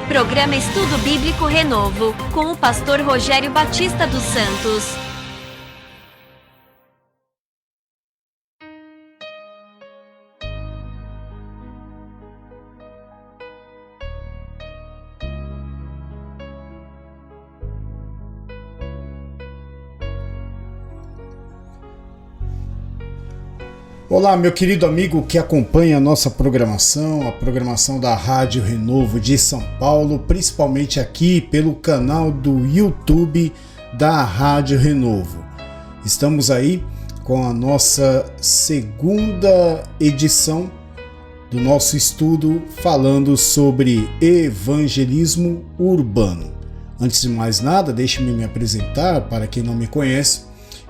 Programa Estudo Bíblico Renovo, com o pastor Rogério Batista dos Santos. Olá, meu querido amigo que acompanha a nossa programação, a programação da Rádio Renovo de São Paulo, principalmente aqui pelo canal do YouTube da Rádio Renovo. Estamos aí com a nossa segunda edição do nosso estudo falando sobre evangelismo urbano. Antes de mais nada, deixe-me me apresentar para quem não me conhece.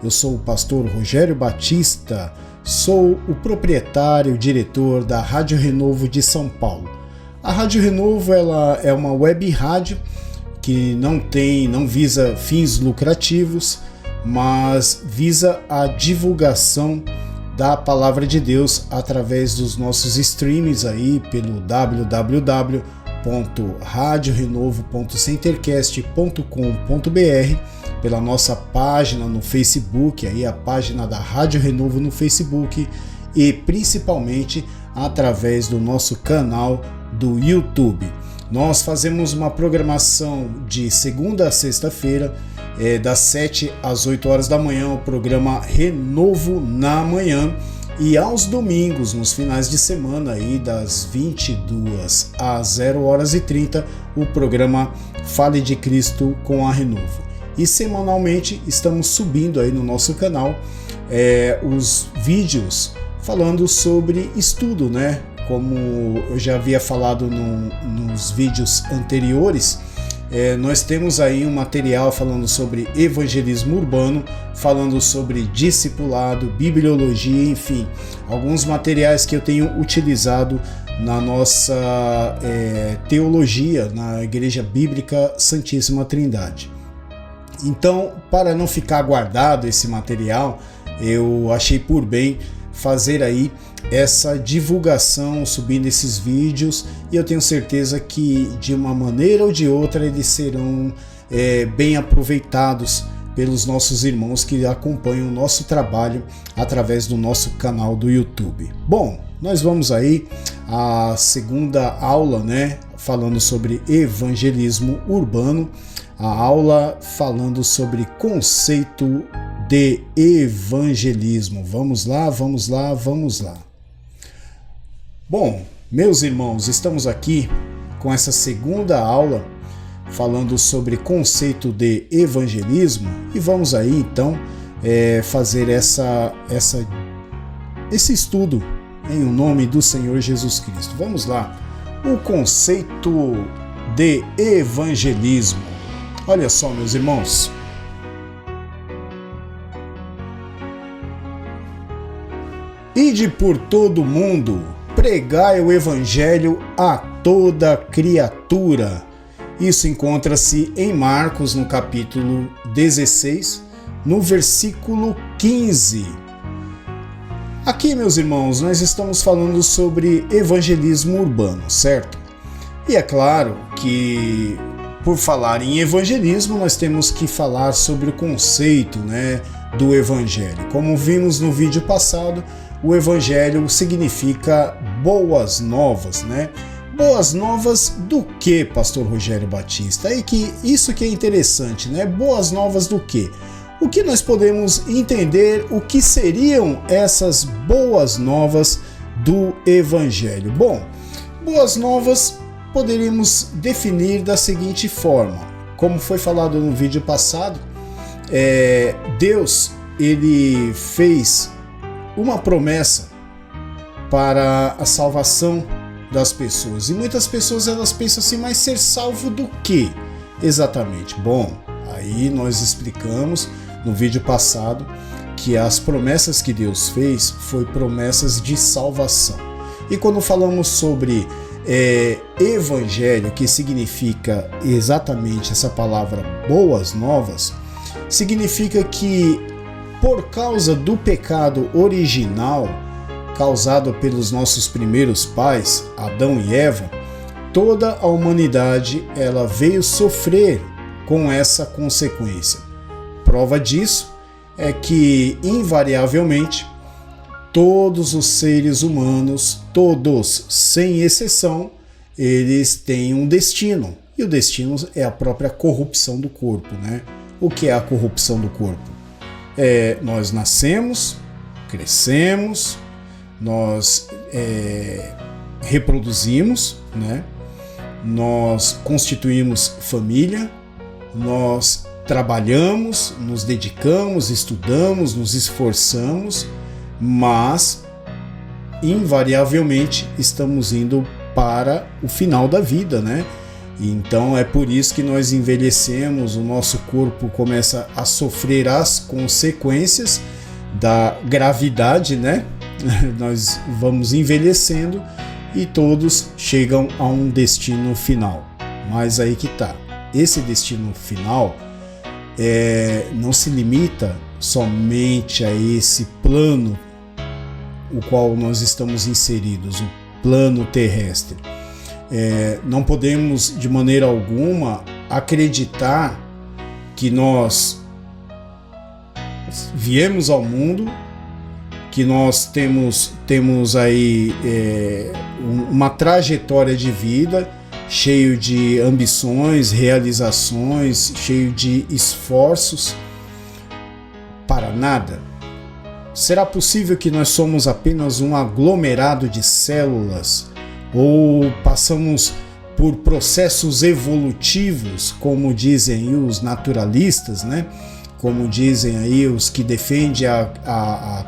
Eu sou o pastor Rogério Batista. Sou o proprietário e diretor da Rádio Renovo de São Paulo. A Rádio Renovo ela é uma web rádio que não visa fins lucrativos, mas visa a divulgação da Palavra de Deus através dos nossos streams aí pelo www.radiorenovo.centercast.com.br, pela nossa página no Facebook, aí a página da Rádio Renovo no Facebook, e principalmente através do nosso canal do YouTube. Nós fazemos uma programação de segunda a sexta-feira, das 7 às 8 horas da manhã, o programa Renovo na Manhã, e aos domingos, nos finais de semana, aí, das 22 às 0h30, o programa Fale de Cristo com a Renovo. E semanalmente estamos subindo aí no nosso canal os vídeos falando sobre estudo, né? Como eu já havia falado nos vídeos anteriores, nós temos aí um material falando sobre evangelismo urbano, falando sobre discipulado, bibliologia, enfim, alguns materiais que eu tenho utilizado na nossa teologia, na Igreja Bíblica Santíssima Trindade. Então, para não ficar guardado esse material, eu achei por bem fazer aí essa divulgação, subindo esses vídeos, e eu tenho certeza que de uma maneira ou de outra eles serão bem aproveitados pelos nossos irmãos que acompanham o nosso trabalho através do nosso canal do YouTube. Bom, nós vamos aí à segunda aula, né, falando sobre evangelismo urbano, a aula falando sobre conceito de evangelismo. Vamos lá. Bom, meus irmãos, estamos aqui com essa segunda aula falando sobre conceito de evangelismo e vamos aí então fazer esse estudo em nome do Senhor Jesus Cristo. Vamos lá. O conceito de evangelismo. Olha só, meus irmãos. Ide por todo o mundo, pregai o evangelho a toda criatura. Isso encontra-se em Marcos, no capítulo 16, no versículo 15. Aqui, meus irmãos, nós estamos falando sobre evangelismo urbano, certo? E é claro que, por falar em evangelismo, nós temos que falar sobre o conceito, né, do evangelho. Como vimos no vídeo passado, o evangelho significa boas novas, né? Boas novas do que, pastor Rogério Batista? Isso que é interessante, né? Boas novas do que? O que nós podemos entender o que seriam essas boas novas do evangelho? Bom, boas novas poderíamos definir da seguinte forma, como foi falado no vídeo passado, Deus ele fez uma promessa para a salvação das pessoas, e muitas pessoas elas pensam assim, mas ser salvo do que exatamente? Bom, aí nós explicamos no vídeo passado que as promessas que Deus fez foi promessas de salvação, e quando falamos sobre evangelho, que significa exatamente essa palavra boas novas, significa que por causa do pecado original causado pelos nossos primeiros pais, Adão e Eva, toda a humanidade ela veio sofrer com essa consequência. Prova disso é que, invariavelmente, todos os seres humanos, todos, sem exceção, eles têm um destino. E o destino é a própria corrupção do corpo, né? O que é a corrupção do corpo? Nós nascemos, crescemos, nós reproduzimos, né? Nós constituímos família, nós trabalhamos, nos dedicamos, estudamos, nos esforçamos, mas invariavelmente estamos indo para o final da vida, né? Então é por isso que nós envelhecemos, o nosso corpo começa a sofrer as consequências da gravidade, né? Nós vamos envelhecendo e todos chegam a um destino final. Mas aí que tá. Esse destino final não se limita somente a esse plano o qual nós estamos inseridos, o plano terrestre. Não podemos de maneira alguma acreditar que nós viemos ao mundo, que nós temos aí uma trajetória de vida cheio de ambições, realizações, cheio de esforços para nada. Será possível que nós somos apenas um aglomerado de células ou passamos por processos evolutivos, como dizem aí os naturalistas, né? Como dizem aí os que defendem a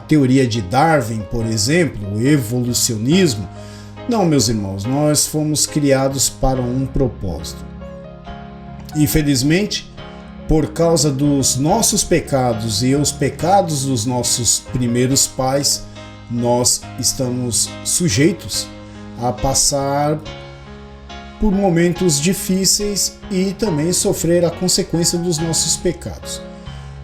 teoria de Darwin, por exemplo, o evolucionismo? Não, meus irmãos, nós fomos criados para um propósito. Infelizmente, por causa dos nossos pecados e os pecados dos nossos primeiros pais, nós estamos sujeitos a passar por momentos difíceis e também sofrer a consequência dos nossos pecados.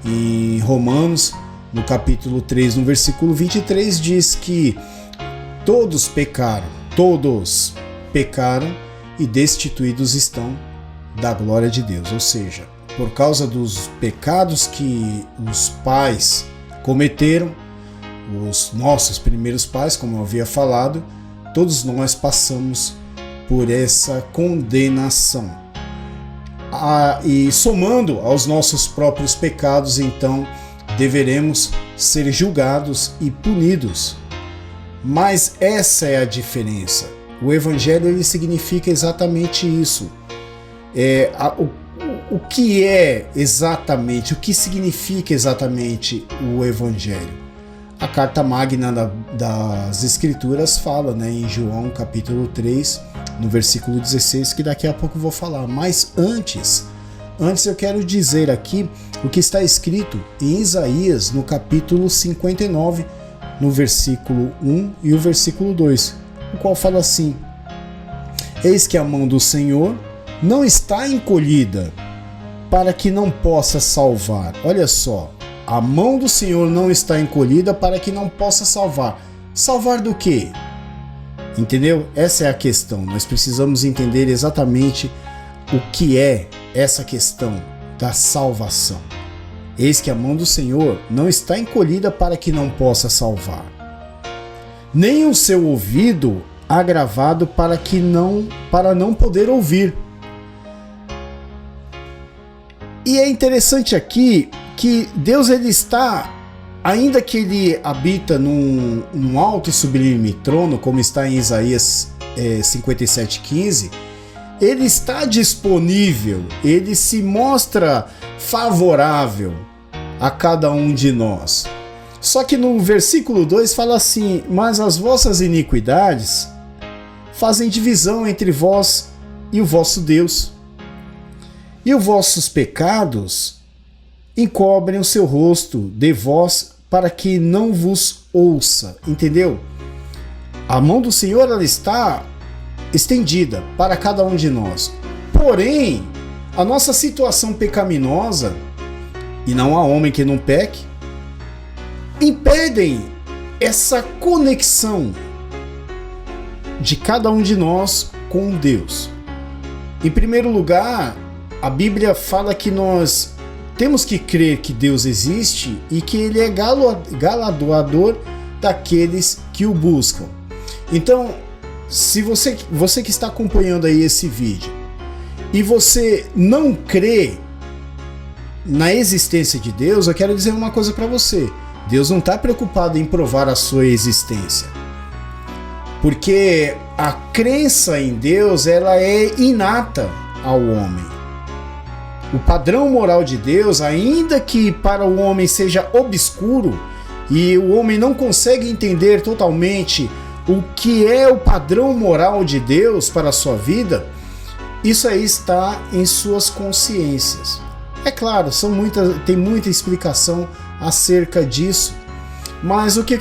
Em Romanos, no capítulo 3, no versículo 23, diz que todos pecaram e destituídos estão da glória de Deus. Ou seja, por causa dos pecados que os pais cometeram, os nossos primeiros pais, como eu havia falado, todos nós passamos por essa condenação. E somando aos nossos próprios pecados, então, deveremos ser julgados e punidos. Mas essa é a diferença. O Evangelho ele significa exatamente isso. O que é exatamente, o que significa exatamente o Evangelho? A carta magna das Escrituras fala, né, em João capítulo 3, no versículo 16, que daqui a pouco eu vou falar. Mas antes eu quero dizer aqui o que está escrito em Isaías, no capítulo 59, no versículo 1 e o versículo 2, o qual fala assim: Eis que a mão do Senhor não está encolhida para que não possa salvar. Olha só, a mão do Senhor não está encolhida para que não possa salvar. Salvar do quê? Entendeu? Essa é a questão. Nós precisamos entender exatamente o que é essa questão da salvação. Eis que a mão do Senhor não está encolhida para que não possa salvar, nem o seu ouvido agravado para não poder ouvir. E é interessante aqui que Deus ele está, ainda que ele habita num alto e sublime trono, como está em Isaías 57:15, ele está disponível, ele se mostra favorável a cada um de nós. Só que no versículo 2 fala assim: mas as vossas iniquidades fazem divisão entre vós e o vosso Deus, e os vossos pecados encobrem o seu rosto de vós para que não vos ouça. Entendeu? A mão do Senhor ela está estendida para cada um de nós. Porém, a nossa situação pecaminosa, e não há homem que não peque, impedem essa conexão de cada um de nós com Deus? Em primeiro lugar, a Bíblia fala que nós temos que crer que Deus existe e que Ele é galardoador daqueles que o buscam. Então, se você que está acompanhando aí esse vídeo e você não crê na existência de Deus, eu quero dizer uma coisa para você. Deus não está preocupado em provar a sua existência. Porque a crença em Deus, ela é inata ao homem. O padrão moral de Deus, ainda que para o homem seja obscuro e o homem não consegue entender totalmente o que é o padrão moral de Deus para a sua vida, isso aí está em suas consciências. É claro, tem muita explicação acerca disso, mas o que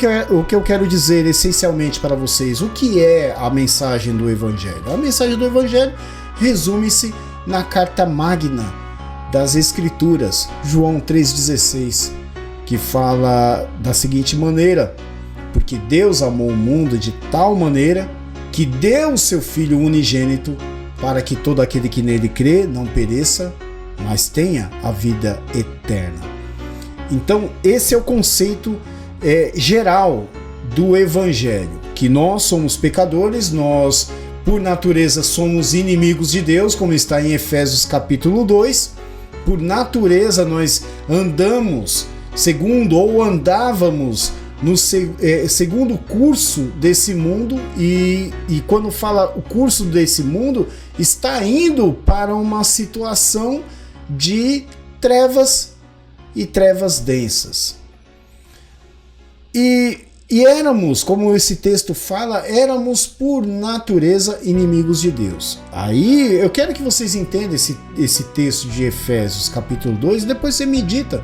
eu quero dizer essencialmente para vocês, o que é a mensagem do Evangelho? A mensagem do Evangelho resume-se na carta magna das Escrituras, João 3,16, que fala da seguinte maneira: porque Deus amou o mundo de tal maneira que deu o seu Filho unigênito para que todo aquele que nele crê não pereça, mas tenha a vida eterna. Então, esse é o conceito geral do Evangelho, que nós somos pecadores, nós por natureza somos inimigos de Deus, como está em Efésios capítulo 2, por natureza nós andamos andávamos no segundo curso desse mundo, e quando fala o curso desse mundo, está indo para uma situação de trevas e trevas densas. E éramos, como esse texto fala, éramos por natureza inimigos de Deus. Aí eu quero que vocês entendam esse texto de Efésios capítulo 2, e depois você medita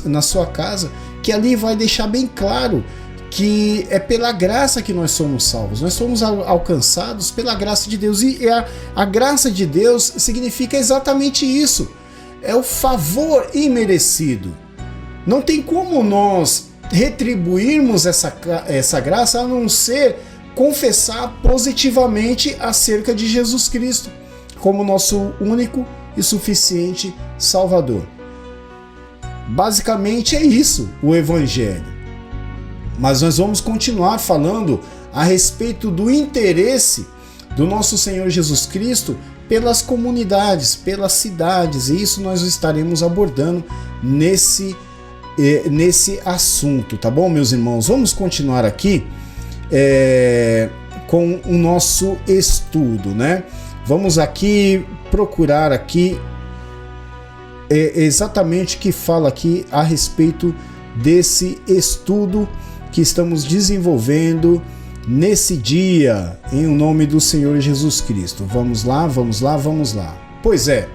na sua casa, que ali vai deixar bem claro que é pela graça que nós somos salvos. Nós somos alcançados pela graça de Deus, e a graça de Deus significa exatamente isso. É o favor imerecido. Não tem como nós retribuirmos essa graça a não ser confessar positivamente acerca de Jesus Cristo como nosso único e suficiente Salvador. Basicamente é isso o Evangelho. Mas nós vamos continuar falando a respeito do interesse do nosso Senhor Jesus Cristo pelas comunidades, pelas cidades, e isso nós estaremos abordando nesse assunto, tá bom, meus irmãos? Vamos continuar aqui com o nosso estudo, né? Vamos aqui procurar aqui exatamente o que fala aqui a respeito desse estudo que estamos desenvolvendo nesse dia, em nome do Senhor Jesus Cristo. Vamos lá. Pois é,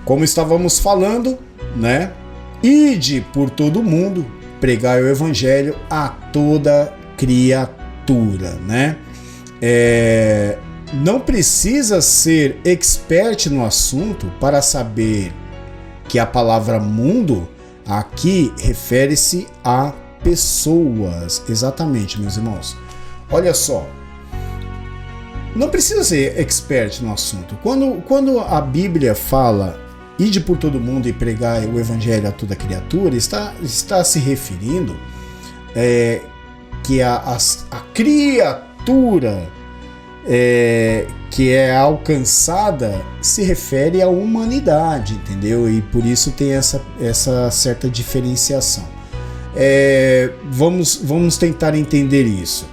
como estávamos falando, né? Ide por todo o mundo, pregai o Evangelho a toda criatura, né? Não precisa ser expert no assunto para saber que a palavra mundo aqui refere-se a pessoas. Exatamente, meus irmãos. Olha só, não precisa ser expert no assunto. Quando a Bíblia fala ide por todo mundo e pregai o Evangelho a toda criatura, está se referindo que a criatura que é alcançada se refere à humanidade, entendeu? E por isso tem essa certa diferenciação. Vamos tentar entender isso.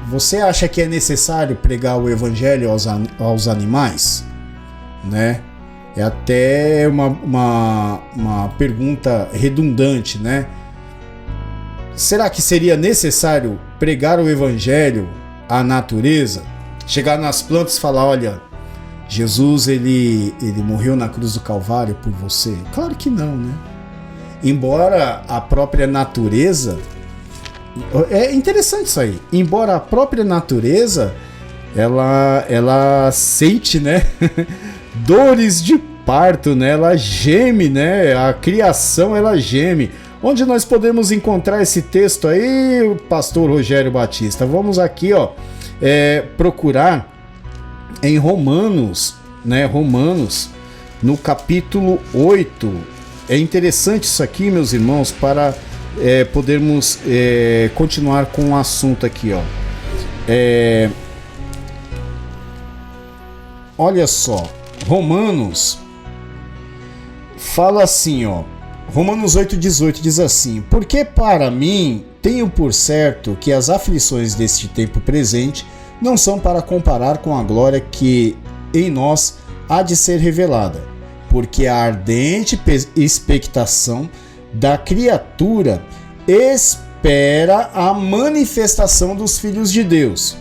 Você acha que é necessário pregar o Evangelho aos animais? Né? É até uma pergunta redundante, né? Será que seria necessário pregar o Evangelho à natureza? Chegar nas plantas e falar, olha, Jesus ele morreu na cruz do Calvário por você? Claro que não, né? Embora a própria natureza... É interessante isso aí. Embora a própria natureza ela sente, né? dores de parto, né? Ela geme, né? A criação ela geme. Onde nós podemos encontrar esse texto aí, pastor Rogério Batista? Vamos aqui, ó, procurar em Romanos, né? Romanos, no capítulo 8. É interessante isso aqui, meus irmãos, para podermos continuar com o assunto aqui, ó. Olha só, Romanos fala assim, ó. Romanos 8,18 diz assim: porque para mim tenho por certo que as aflições deste tempo presente não são para comparar com a glória que em nós há de ser revelada, porque a ardente expectação da criatura espera a manifestação dos filhos de Deus.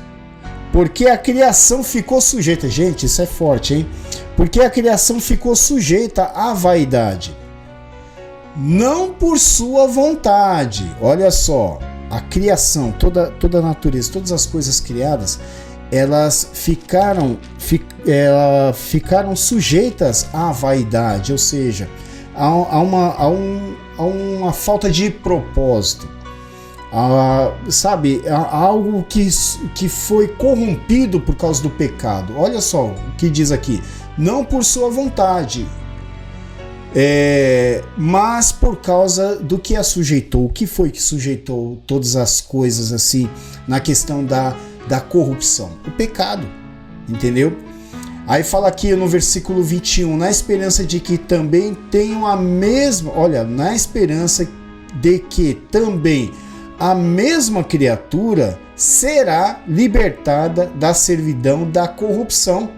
Porque a criação ficou sujeita, gente, isso é forte, hein? Porque a criação ficou sujeita à vaidade, não por sua vontade. Olha só, a criação, toda a natureza, todas as coisas criadas, elas ficaram sujeitas à vaidade, ou seja, a uma falta de propósito, sabe, algo que foi corrompido por causa do pecado. Olha só o que diz aqui: não por sua vontade, mas por causa do que a sujeitou. O que foi que sujeitou todas as coisas assim na questão da corrupção? O pecado, entendeu? Aí fala aqui no versículo 21, na esperança de que também tenham a mesma, olha, na esperança de que também a mesma criatura será libertada da servidão da corrupção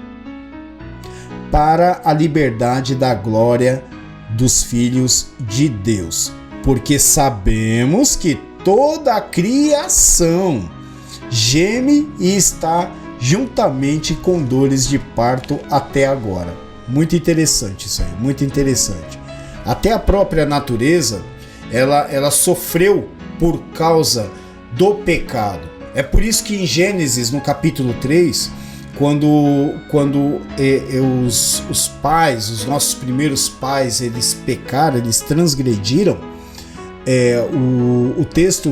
para a liberdade da glória dos filhos de Deus. Porque sabemos que toda a criação geme e está juntamente com dores de parto até agora. Muito interessante isso aí, muito interessante. Até a própria natureza, ela sofreu por causa do pecado. É por isso que em Gênesis, no capítulo 3, quando os pais, os nossos primeiros pais, eles pecaram, eles transgrediram, o texto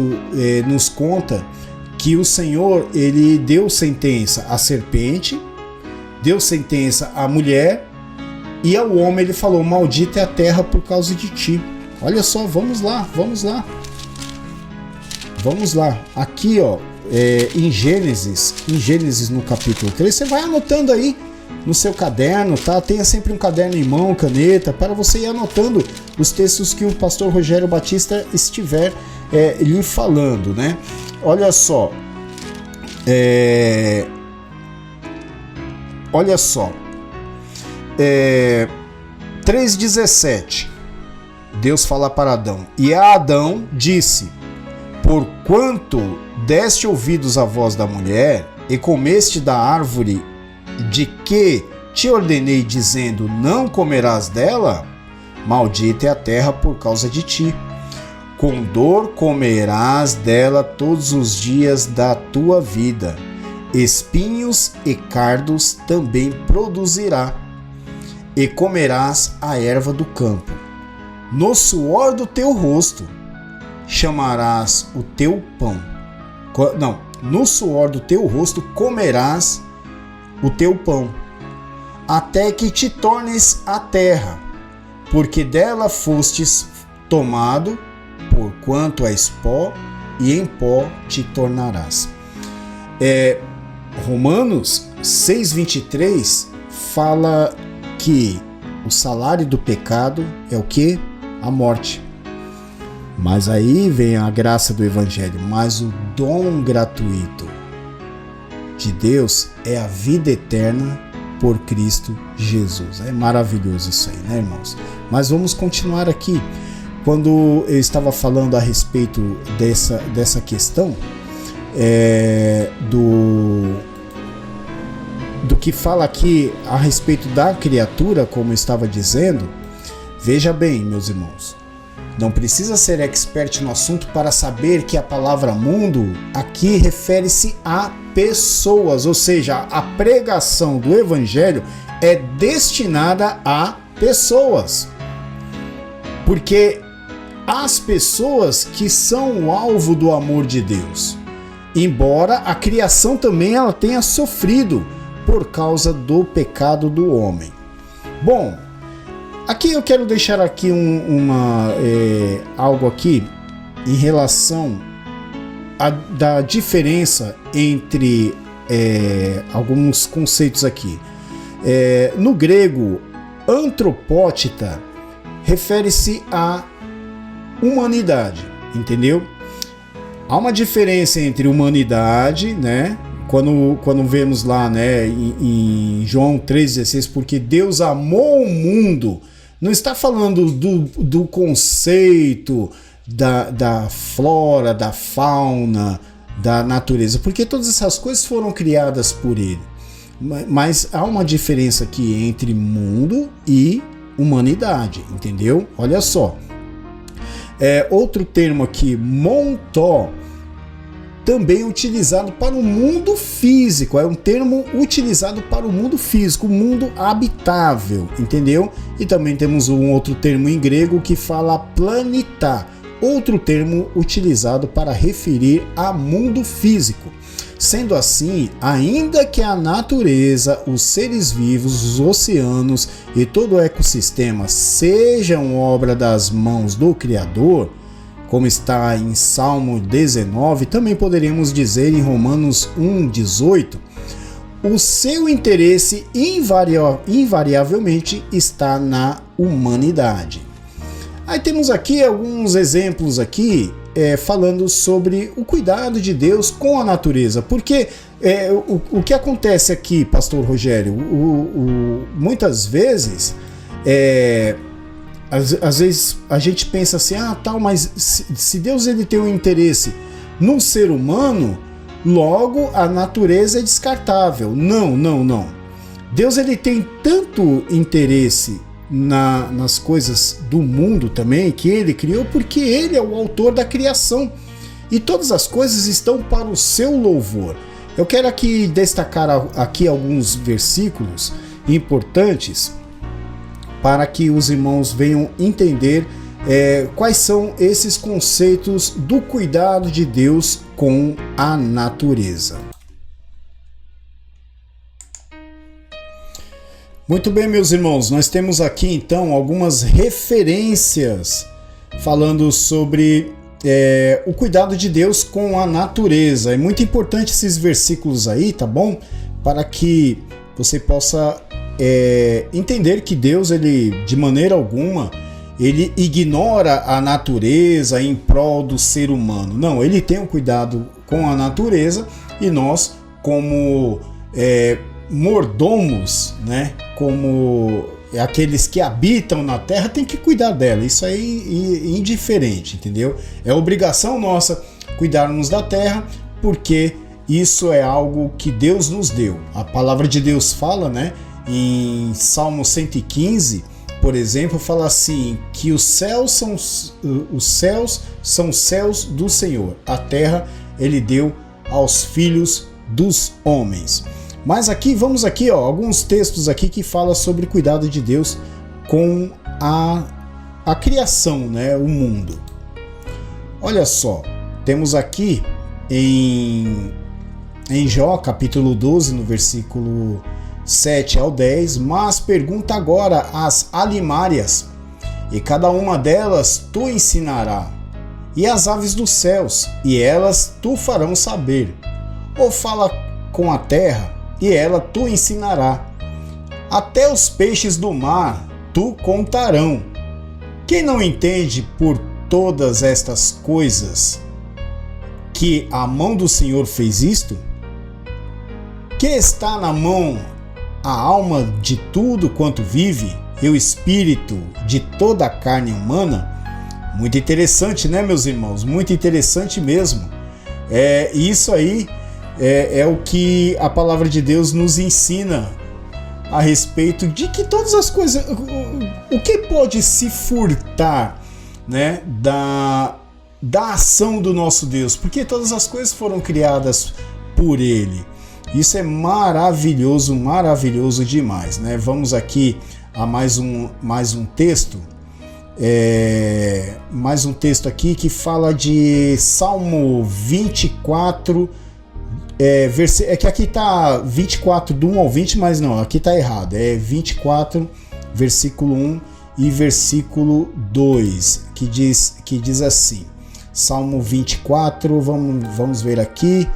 nos conta que o Senhor, ele deu sentença à serpente, deu sentença à mulher, e ao homem ele falou: maldita é a terra por causa de ti. Olha só, vamos lá. Aqui, ó, em Gênesis no capítulo 3, você vai anotando aí no seu caderno, tá? Tenha sempre um caderno em mão, caneta, para você ir anotando os textos que o pastor Rogério Batista estiver lhe falando, né? Olha só, 3,17, Deus fala para Adão: e a Adão disse: porquanto deste ouvidos à voz da mulher e comeste da árvore de que te ordenei, dizendo: não comerás dela, maldita é a terra por causa de ti. Com dor comerás dela todos os dias da tua vida, espinhos e cardos também produzirá, e comerás a erva do campo. No suor do teu rosto chamarás o teu pão. No suor do teu rosto comerás o teu pão, até que te tornes a terra, porque dela fostes tomado, porquanto és pó, e em pó te tornarás. Romanos 6,23 fala que o salário do pecado é o quê? A morte. Mas aí vem a graça do Evangelho, mas o dom gratuito de Deus é a vida eterna por Cristo Jesus. É maravilhoso isso aí, né, irmãos? Mas vamos continuar aqui. Quando eu estava falando a respeito dessa questão, do que fala aqui a respeito da criatura, como eu estava dizendo, veja bem, meus irmãos, não precisa ser expert no assunto para saber que a palavra mundo aqui refere-se a pessoas, ou seja, a pregação do Evangelho é destinada a pessoas, porque as pessoas que são o alvo do amor de Deus. embora a criação também ela tenha sofrido por causa do pecado do homem. Bom, aqui eu quero deixar aqui algo aqui em relação da diferença entre alguns conceitos aqui. No grego, antropótita refere-se à humanidade, entendeu? Há uma diferença entre humanidade, né? Quando vemos lá, né, em João 3,16, porque Deus amou o mundo, não está falando do conceito da flora, da fauna, da natureza, porque todas essas coisas foram criadas por Ele. Mas há uma diferença aqui entre mundo e humanidade, entendeu? Olha só. Outro termo aqui, montó, também utilizado para o mundo físico, é um termo utilizado para o mundo físico, o mundo habitável, entendeu? E também temos um outro termo em grego que fala planetá, outro termo utilizado para referir a mundo físico. Sendo assim, ainda que a natureza, os seres vivos, os oceanos e todo o ecossistema sejam obra das mãos do Criador, como está em Salmo 19, também poderíamos dizer em Romanos 1,18, o seu interesse invariavelmente está na humanidade. Aí temos aqui alguns exemplos aqui falando sobre o cuidado de Deus com a natureza, porque o que acontece aqui, Pastor Rogério, muitas vezes, às vezes a gente pensa assim, mas se Deus ele tem um interesse no ser humano, logo a natureza é descartável. Não. Deus ele tem tanto interesse nas coisas do mundo também, que ele criou, porque ele é o autor da criação e todas as coisas estão para o seu louvor. Eu quero aqui destacar aqui alguns versículos importantes para que os irmãos venham entender quais são esses conceitos do cuidado de Deus com a natureza. Muito bem, meus irmãos, nós temos aqui então algumas referências falando sobre o cuidado de Deus com a natureza. É muito importante esses versículos aí, tá bom? Para que você possa entender que Deus, ele de maneira alguma, ele ignora a natureza em prol do ser humano. Não, ele tem um cuidado com a natureza e nós, como mordomos, né, como aqueles que habitam na terra, tem que cuidar dela. Isso aí é indiferente, entendeu? É obrigação nossa cuidarmos da terra, porque isso é algo que Deus nos deu. A palavra de Deus fala, né, em Salmo 115, por exemplo, fala assim, que os céus são céus do Senhor, a terra ele deu aos filhos dos homens. Mas aqui, vamos aqui, alguns textos aqui que falam sobre o cuidado de Deus com a criação, né, o mundo. Olha só, temos aqui em Jó, capítulo 12, no versículo 7 ao 10, mas pergunta agora às alimárias, e cada uma delas tu ensinará, e as aves dos céus, e elas tu farão saber. Ou fala com a terra, e ela tu ensinará. Até os peixes do mar tu contarão. Quem não entende por todas estas coisas que a mão do Senhor fez isto? Que está na mão a alma de tudo quanto vive, e o espírito de toda a carne humana? Muito interessante, né, meus irmãos? Muito interessante mesmo. Isso aí é o que a palavra de Deus nos ensina a respeito de que todas as coisas, o que pode se furtar, né, da ação do nosso Deus, porque todas as coisas foram criadas por Ele. Isso é maravilhoso, maravilhoso demais, né? Vamos aqui a mais um texto, mais um texto aqui que fala de Salmo 24, É que aqui tá 24 do 1 ao 20, mas não, aqui tá errado. É 24, versículo 1 e versículo 2, que diz assim. Salmo 24, vamos ver aqui.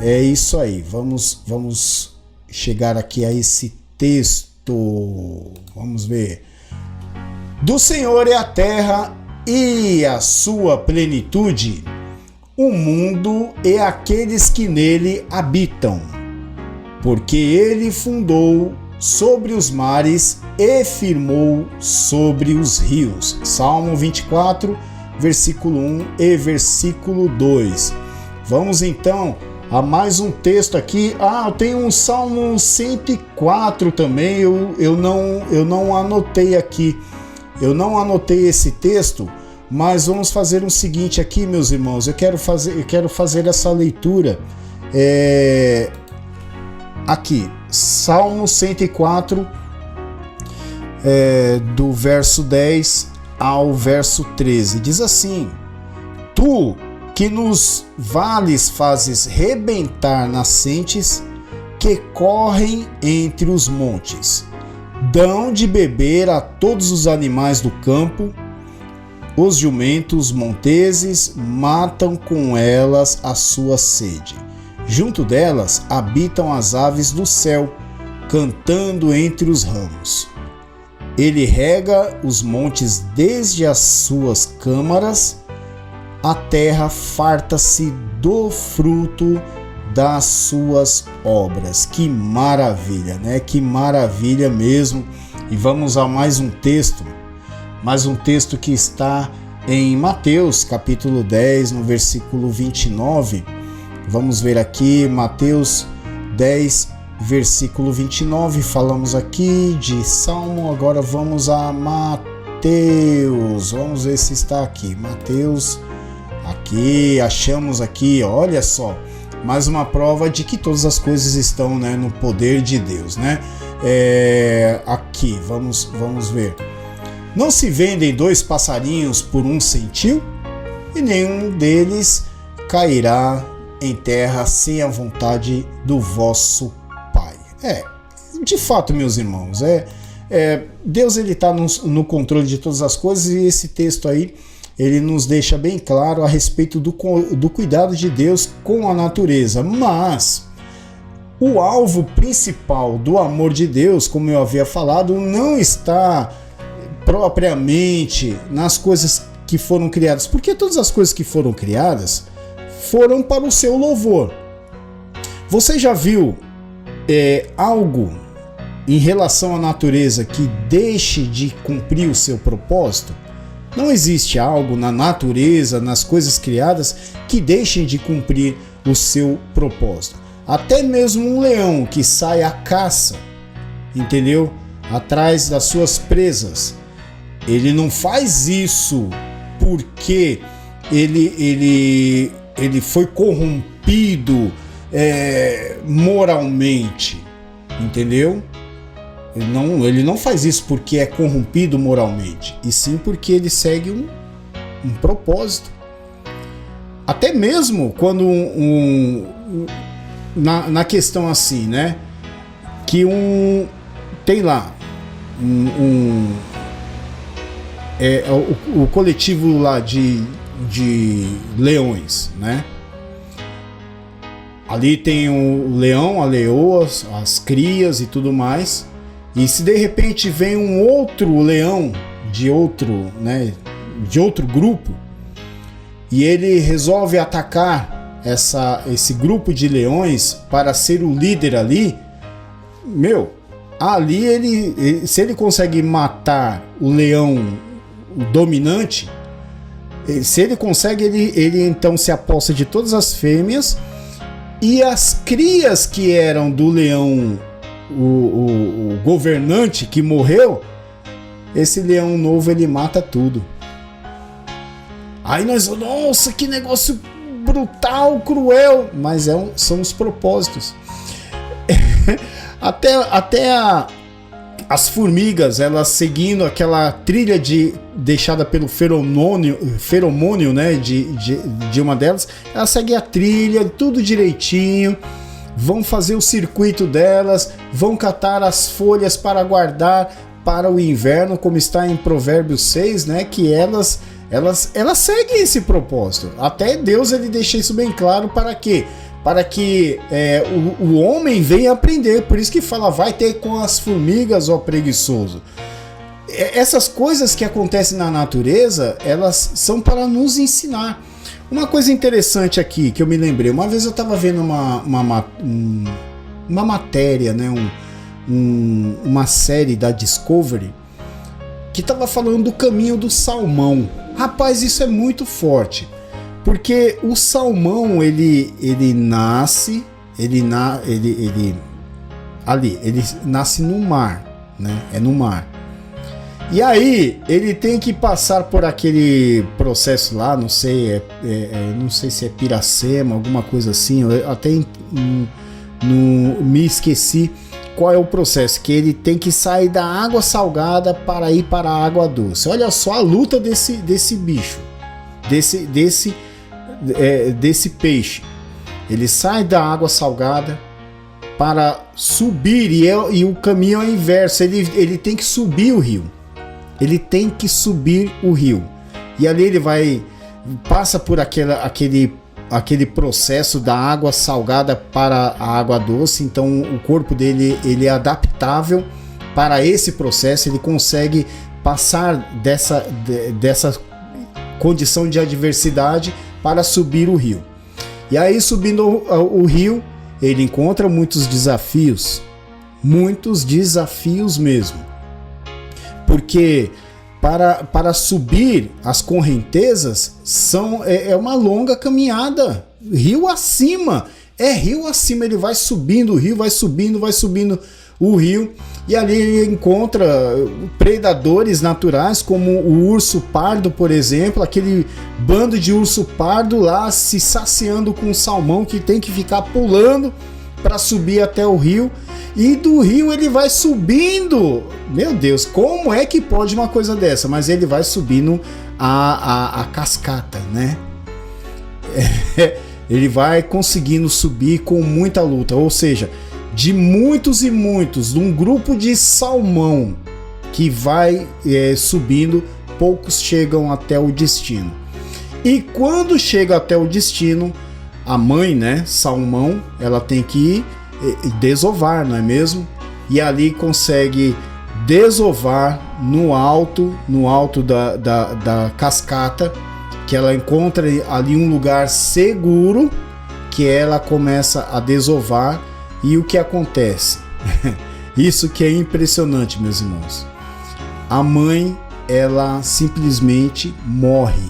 É isso aí, vamos chegar aqui a esse texto. Vamos ver. Do Senhor é a terra e a sua plenitude, o mundo e aqueles que nele habitam, porque ele fundou sobre os mares e firmou sobre os rios. Salmo 24, versículo 1 e versículo 2. Vamos então a mais um texto aqui. Eu tenho um Salmo 104 também, eu não anotei aqui. Eu não anotei esse texto, mas vamos fazer o seguinte aqui, meus irmãos. Eu quero fazer essa leitura aqui. Salmo 104, do verso 10 ao verso 13. Diz assim: Tu que nos vales fazes rebentar nascentes que correm entre os montes. Dão de beber a todos os animais do campo, os jumentos monteses matam com elas a sua sede. Junto delas habitam as aves do céu, cantando entre os ramos. Ele rega os montes desde as suas câmaras, a terra farta-se do fruto das suas obras. Que maravilha, né? Que maravilha mesmo. E vamos a mais um texto que está em Mateus, capítulo 10, no versículo 29. Vamos ver aqui, Mateus 10, versículo 29. Falamos aqui de Salmo, agora vamos a Mateus. Vamos ver se está aqui. Mateus, aqui, achamos aqui, olha só. Mais uma prova de que todas as coisas estão, né, no poder de Deus, né? Aqui, vamos ver. Não se vendem 2 passarinhos por 1 centil? E nenhum deles cairá em terra sem a vontade do vosso Pai. De fato, meus irmãos, Deus ele está no controle de todas as coisas, e esse texto aí ele nos deixa bem claro a respeito do cuidado de Deus com a natureza. Mas o alvo principal do amor de Deus, como eu havia falado, não está propriamente nas coisas que foram criadas, porque todas as coisas que foram criadas foram para o seu louvor. Você já viu algo em relação à natureza que deixe de cumprir o seu propósito? Não existe algo na natureza, nas coisas criadas, que deixem de cumprir o seu propósito. Até mesmo um leão que sai à caça, entendeu? Atrás das suas presas. Ele não faz isso porque ele foi corrompido moralmente, entendeu? Ele não faz isso porque é corrompido moralmente, e sim porque ele segue um propósito. Até mesmo quando na questão assim, né? Que tem lá o coletivo lá de leões, né? Ali tem o leão, a leoa, as crias e tudo mais. E se de repente vem um outro leão de outro grupo, e ele resolve atacar esse grupo de leões para ser o líder ali, ali se ele consegue matar o leão, o dominante, se ele consegue, ele então se aposta de todas as fêmeas, e as crias que eram do leão, o governante que morreu, esse leão novo ele mata tudo. Aí nossa, que negócio brutal, cruel, mas são os propósitos. até as formigas, elas seguindo aquela trilha deixada pelo feromônio, né, de uma delas, elas seguem a trilha, tudo direitinho, vão fazer o circuito delas, vão catar as folhas para guardar para o inverno, como está em Provérbios 6, né, que elas seguem esse propósito. Até Deus ele deixa isso bem claro para quê? Para que o homem venha aprender. Por isso que fala, vai ter com as formigas, ó preguiçoso. Essas coisas que acontecem na natureza, elas são para nos ensinar. Uma coisa interessante aqui, que eu me lembrei. Uma vez eu estava vendo uma matéria, né, uma série da Discovery, que estava falando do caminho do salmão. Rapaz, isso é muito forte. Porque o salmão, ele nasce no mar, né? É no mar. E aí, ele tem que passar por aquele processo lá, não sei se é piracema, alguma coisa assim, eu até me esqueci qual é o processo, que ele tem que sair da água salgada para ir para a água doce. Olha só a luta desse bicho, desse peixe. Ele sai da água salgada para subir, e o caminho é inverso. Ele tem que subir o rio. E ali ele passa por aquele processo da água salgada para a água doce. Então o corpo dele ele é adaptável para esse processo. Ele consegue passar dessa condição de adversidade para subir o rio. E aí, subindo o rio, ele encontra muitos desafios mesmo. Porque para subir as correntezas é uma longa caminhada, rio acima, ele vai subindo o rio, vai subindo o rio, e ali ele encontra predadores naturais como o urso pardo, por exemplo, aquele bando de urso pardo lá se saciando com o salmão, que tem que ficar pulando para subir até o rio, e do rio ele vai subindo. Meu Deus, como é que pode uma coisa dessa? Mas ele vai subindo a cascata, né? Ele vai conseguindo subir com muita luta, ou seja, de muitos e muitos, de um grupo de salmão que vai subindo, poucos chegam até o destino. E quando chega até o destino, a mãe, né, salmão, ela tem que desovar, não é mesmo? E ali consegue desovar no alto da cascata, que ela encontra ali um lugar seguro, que ela começa a desovar. E o que acontece? Isso que é impressionante, meus irmãos. A mãe, ela simplesmente morre.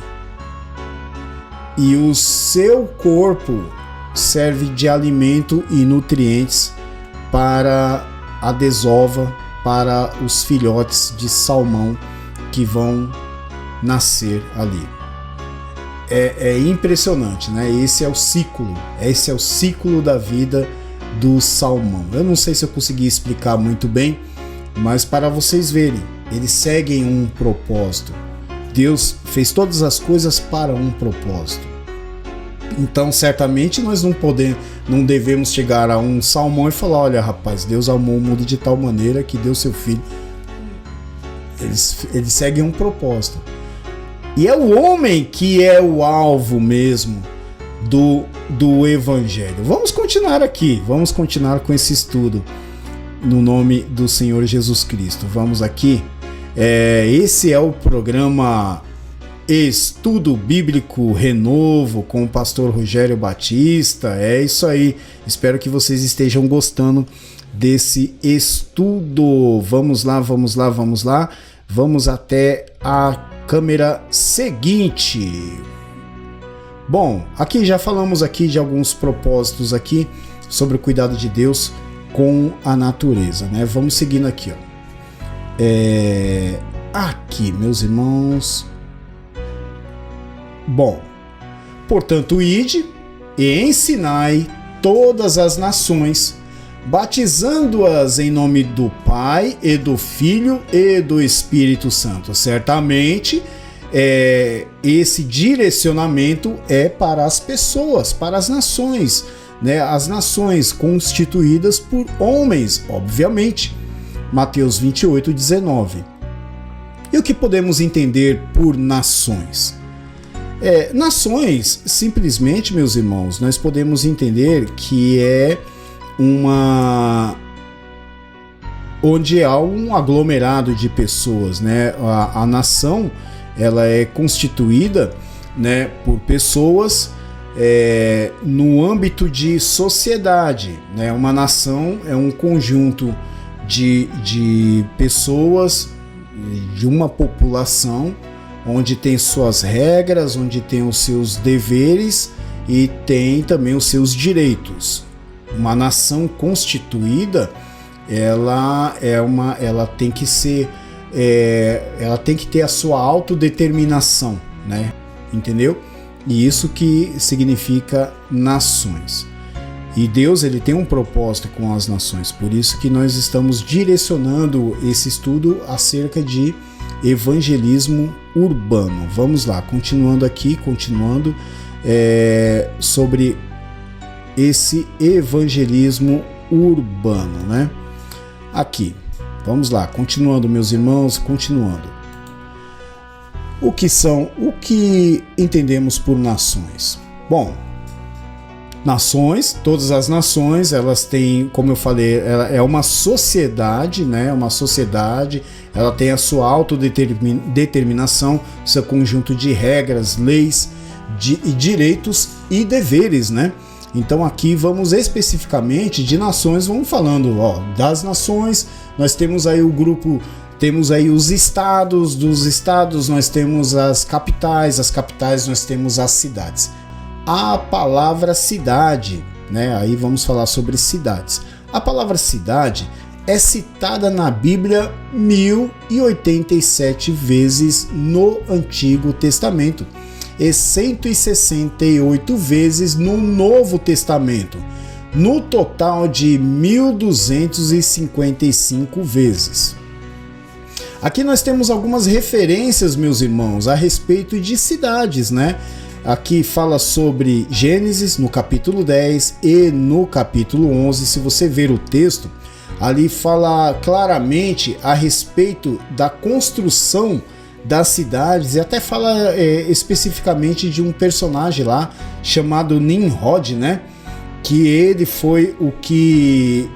E o seu corpo serve de alimento e nutrientes para a desova, para os filhotes de salmão que vão nascer ali. É impressionante, né? Esse é o ciclo da vida do salmão. Eu não sei se eu consegui explicar muito bem, mas para vocês verem, eles seguem um propósito. Deus fez todas as coisas para um propósito. Então, certamente nós não devemos chegar a um salmão e falar: olha, rapaz, Deus amou o mundo de tal maneira que deu seu filho. Eles seguem um propósito. E é o homem que é o alvo mesmo do Evangelho. Vamos continuar aqui, vamos continuar com esse estudo no nome do Senhor Jesus Cristo. Vamos aqui, esse é o programa Estudo Bíblico Renovo com o pastor Rogério Batista. É isso aí, espero que vocês estejam gostando desse estudo. Vamos lá, vamos até a câmera seguinte. Bom, aqui já falamos aqui de alguns propósitos aqui sobre o cuidado de Deus com a natureza, né? Vamos seguindo aqui, ó. Aqui, meus irmãos. Bom, portanto, ide e ensinai todas as nações, batizando-as em nome do Pai e do Filho e do Espírito Santo. Certamente, esse direcionamento é para as pessoas, para as nações, né? As nações constituídas por homens, obviamente. Mateus 28, 19. E o que podemos entender por nações? Nações, simplesmente, meus irmãos, nós podemos entender que é onde há um aglomerado de pessoas, né? A nação, ela é constituída, né, por pessoas no âmbito de sociedade, né? Uma nação é um conjunto de pessoas, de uma população, onde tem suas regras, onde tem os seus deveres e tem também os seus direitos. Uma nação constituída, ela tem que ser, ela tem que ter a sua autodeterminação, né? Entendeu? E isso que significa nações. E Deus, ele tem um propósito com as nações, por isso que nós estamos direcionando esse estudo acerca de evangelismo urbano. Vamos lá, continuando sobre esse evangelismo urbano, né? Aqui, vamos lá, continuando, meus irmãos, continuando. O que entendemos por nações? Bom, nações, todas as nações, elas têm, como eu falei, ela é uma sociedade, né? Uma sociedade, ela tem a sua autodeterminação, seu conjunto de regras, leis, direitos e deveres, né? Então aqui vamos especificamente de nações, vamos falando das nações. Nós temos aí o grupo, temos aí os estados, dos estados nós temos as capitais nós temos as cidades. A palavra cidade, né? Aí vamos falar sobre cidades. A palavra cidade é citada na Bíblia 1087 vezes no Antigo Testamento e 168 vezes no Novo Testamento, no total de 1255 vezes. Aqui nós temos algumas referências, meus irmãos, a respeito de cidades, né? Aqui fala sobre Gênesis no capítulo 10 e no capítulo 11. Se você ver o texto, ali fala claramente a respeito da construção das cidades e até fala especificamente de um personagem lá chamado Nimrod, né? Que ele foi o que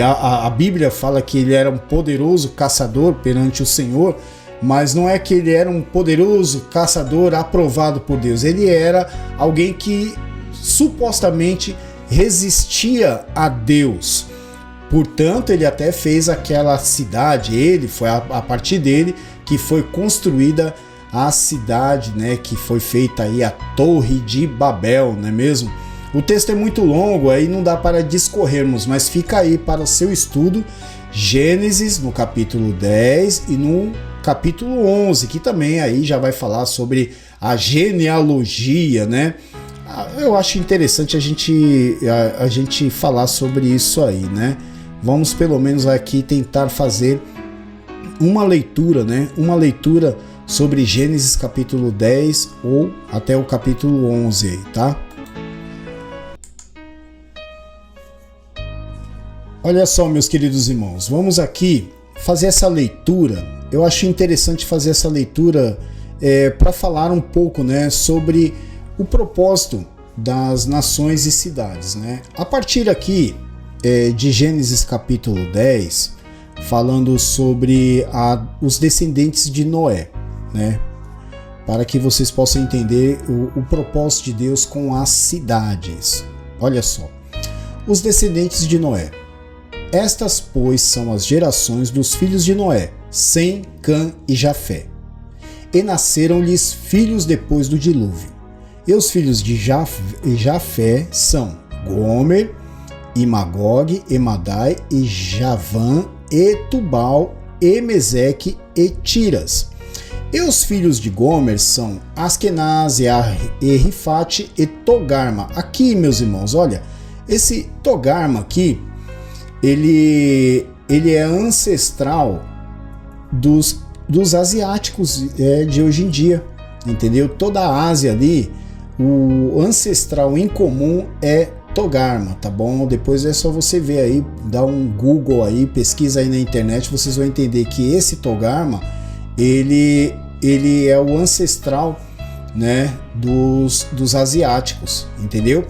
a Bíblia fala que ele era um poderoso caçador perante o Senhor, mas não é que ele era um poderoso caçador aprovado por Deus. Ele era alguém que supostamente resistia a Deus. Portanto, ele até fez aquela cidade, foi a partir dele que foi construída a cidade, né, que foi feita aí a Torre de Babel, não é mesmo? O texto é muito longo, aí não dá para discorrermos, mas fica aí para o seu estudo, Gênesis no capítulo 10 e no capítulo 11, que também aí já vai falar sobre a genealogia, né? Eu acho interessante a gente falar sobre isso aí, né? Vamos pelo menos aqui tentar fazer uma leitura, né? Uma leitura sobre Gênesis capítulo 10 ou até o capítulo 11 aí, tá? Olha só, meus queridos irmãos, vamos aqui fazer essa leitura. Eu acho interessante fazer essa leitura para falar um pouco, né, sobre o propósito das nações e cidades, né? A partir aqui de Gênesis capítulo 10, falando sobre os descendentes de Noé, né? Para que vocês possam entender o propósito de Deus com as cidades. Olha só, os descendentes de Noé. Estas, pois, são as gerações dos filhos de Noé, Sem, Cã e Jafé. E nasceram-lhes filhos depois do dilúvio. E os filhos de Jafé são Gomer, e Magog, e Madai, e Javã, e Tubal, e Meseque, e Tiras. E os filhos de Gomer são Askenaz, e Rifate, e Togarma. Aqui, meus irmãos, olha, esse Togarma aqui, ele é ancestral dos asiáticos de hoje em dia, entendeu? Toda a Ásia ali, o ancestral em comum é Togarma, tá bom? Depois é só você ver aí, dá um Google aí, pesquisa aí na internet, vocês vão entender que esse Togarma, ele é o ancestral, né, dos asiáticos, entendeu?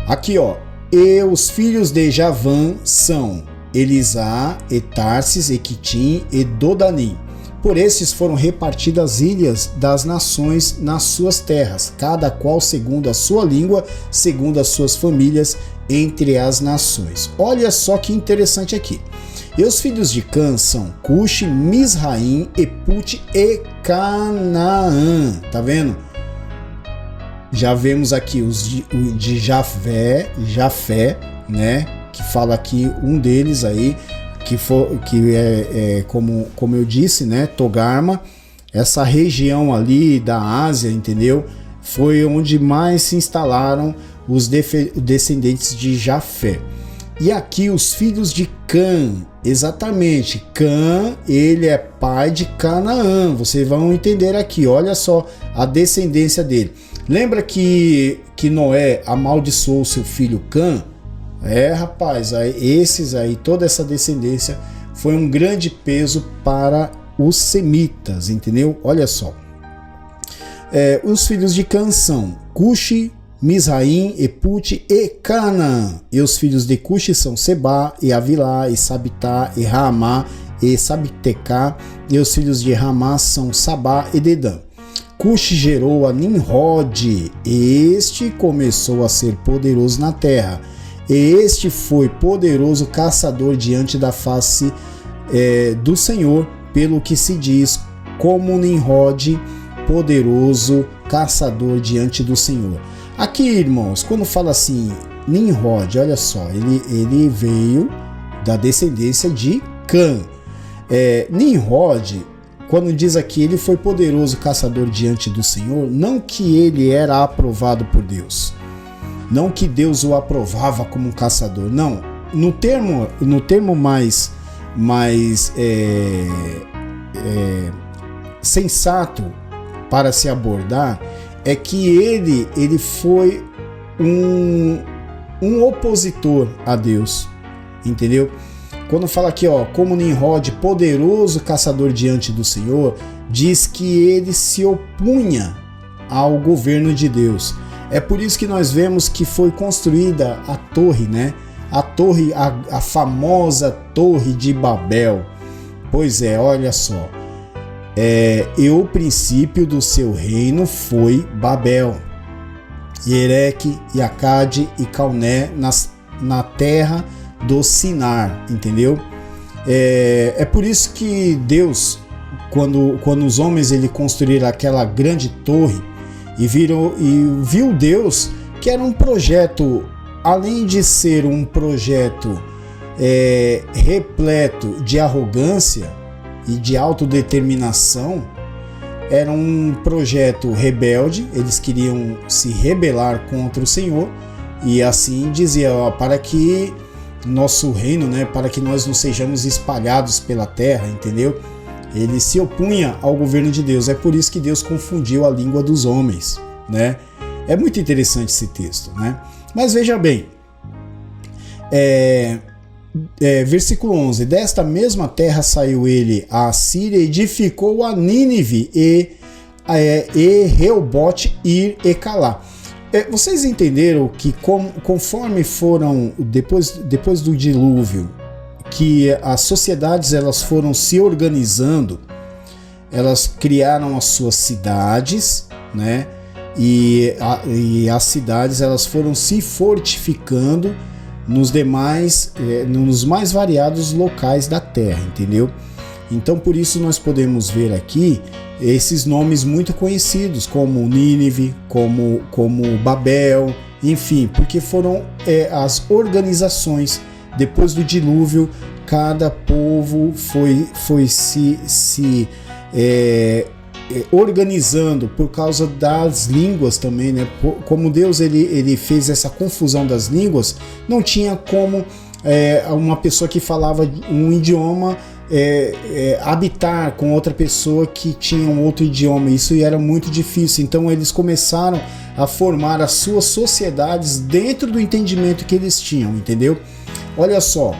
Aqui, ó, e os filhos de Javã são Elisá, e Tarsis, e Quitim e Dodanim. Por estes foram repartidas as ilhas das nações nas suas terras, cada qual segundo a sua língua, segundo as suas famílias, entre as nações. Olha só que interessante aqui. E os filhos de Cã são Cuxi, Misraim, Epute e Canaã. Tá vendo? Já vemos aqui os de Jafé, né? Que fala aqui um deles aí, que é como eu disse, né? Togarma, essa região ali da Ásia, entendeu? Foi onde mais se instalaram os descendentes de Jafé. E aqui os filhos de Cã, exatamente, Cã, ele é pai de Canaã, vocês vão entender aqui, olha só a descendência dele. Lembra que Noé amaldiçoou seu filho Cã? Rapaz, esses aí, toda essa descendência foi um grande peso para os semitas, entendeu? Olha só. Os filhos de Cã são Cuxi, Misraim, Epute e Canaã. E os filhos de Cuxi são Sebá, e Avilá, e Sabitá, e Ramá, e Sabitecá. E os filhos de Ramá são Sabá e Dedã. Cuxi gerou a Nimrod. Este começou a ser poderoso na terra. E este foi poderoso caçador diante da face do Senhor, pelo que se diz como Nimrod, poderoso caçador diante do Senhor. Aqui, irmãos, quando fala assim, Nimrod, olha só, ele veio da descendência de Cã. Nimrod, quando diz aqui, ele foi poderoso caçador diante do Senhor, não que ele era aprovado por Deus, não que Deus o aprovava como um caçador, não. No termo mais sensato para se abordar, é que ele foi um opositor a Deus, entendeu? Quando fala aqui, ó, como Nimrod, poderoso caçador diante do Senhor, diz que ele se opunha ao governo de Deus. É por isso que nós vemos que foi construída a torre, né? A famosa Torre de Babel. Pois é, olha só. E o princípio do seu reino foi Babel, Ereque, e Acade e Calné na terra do Sinar, entendeu? É por isso que Deus, quando os homens construíram aquela grande torre e viu Deus que era um projeto, além de ser um projeto repleto de arrogância e de autodeterminação, era um projeto rebelde, eles queriam se rebelar contra o Senhor, e assim dizia, ó, para que nosso reino, né, para que nós não sejamos espalhados pela terra, entendeu? Ele se opunha ao governo de Deus, é por isso que Deus confundiu a língua dos homens, né? É muito interessante esse texto, né? Mas veja bem, versículo 11, desta mesma terra saiu ele a Síria, edificou a Nínive e Reobote, Ir e Calá. Vocês entenderam que conforme foram, depois do dilúvio, que as sociedades elas foram se organizando, elas criaram as suas cidades, né? E as cidades elas foram se fortificando nos mais variados locais da terra, entendeu? Então por isso nós podemos ver aqui esses nomes muito conhecidos, como Nínive, como Babel, enfim, porque foram as organizações. Depois do dilúvio, cada povo foi se organizando por causa das línguas também, né? Como Deus ele fez essa confusão das línguas, não tinha como uma pessoa que falava um idioma habitar com outra pessoa que tinha um outro idioma. Isso era muito difícil. Então eles começaram a formar as suas sociedades dentro do entendimento que eles tinham, entendeu? Olha só,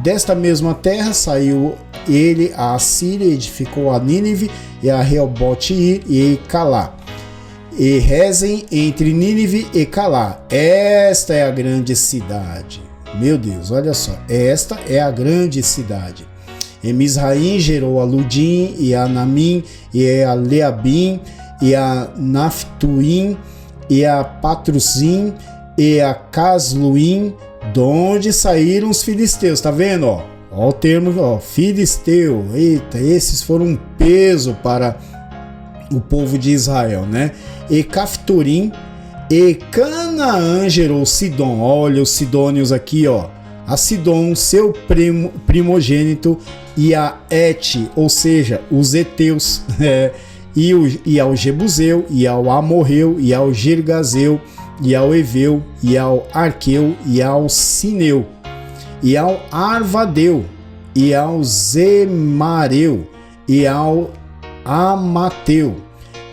desta mesma terra saiu ele, a Assíria, edificou a Nínive e a Reobote-ir e Calá. E rezem entre Nínive e Calá. Esta é a grande cidade. Meu Deus, olha só. Esta é a grande cidade. E Mizraim gerou a Ludim e a Namim e a Leabim e a Naphtuim e a Patruzim e a Casluim, de onde saíram os filisteus. Tá vendo? Ó o termo, filisteu. Eita, esses foram um peso para o povo de Israel, né? E Caftorim e Canaã gerou Sidom. Olha os sidônios aqui, ó. A Sidom, seu primogênito, e a Et, ou seja, os heteus, e ao Jebuseu, e ao Amorreu, e ao Girgazeu, e ao Eveu, e ao Arqueu, e ao Sineu, e ao Arvadeu, e ao Zemareu, e ao Amateu.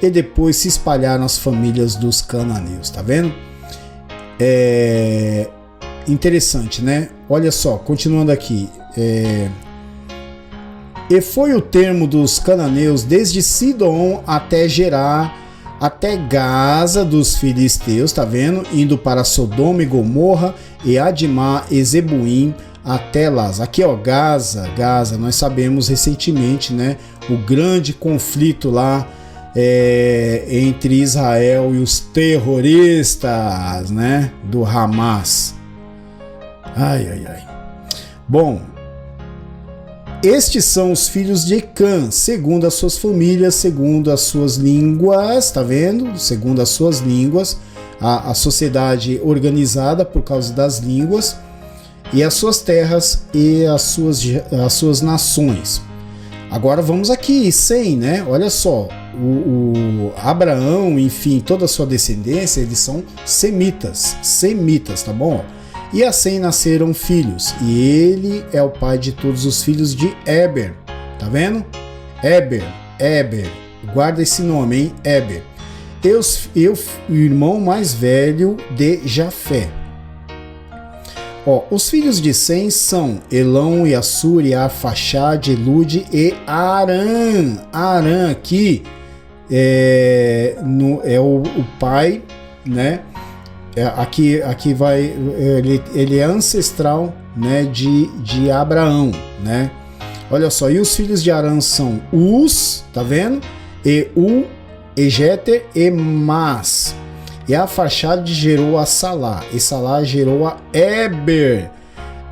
E depois se espalharam as famílias dos cananeus, tá vendo? Interessante, né? Olha só, continuando aqui. E foi o termo dos cananeus desde Sidom até Gerá, até Gaza dos filisteus, tá vendo? Indo para Sodoma e Gomorra, e Adimá e Zebuim, até Lás. Aqui, ó, Gaza, nós sabemos recentemente, né? O grande conflito lá entre Israel e os terroristas, né? Do Hamas. Ai. Bom, estes são os filhos de Cã, segundo as suas famílias, segundo as suas línguas, tá vendo? Segundo as suas línguas, a sociedade organizada por causa das línguas, e as suas terras e as suas nações. Agora vamos aqui, Sem, né? Olha só, o Abraão, enfim, toda a sua descendência, eles são semitas, tá bom? E a Sem nasceram filhos, e ele é o pai de todos os filhos de Eber, tá vendo? Eber, guarda esse nome, hein? Eber. O irmão mais velho de Jafé. Ó, os filhos de Sem são Elão, e Assur, e Arfaxade, Elude e Arã. Arã aqui é o pai, né? Aqui vai, ele é ancestral, né, de Abraão, né? Olha só, e os filhos de Arã são Uz, tá vendo? E Jeter e Mas. E a Arfaxade gerou a Salá, e Salá gerou a Eber.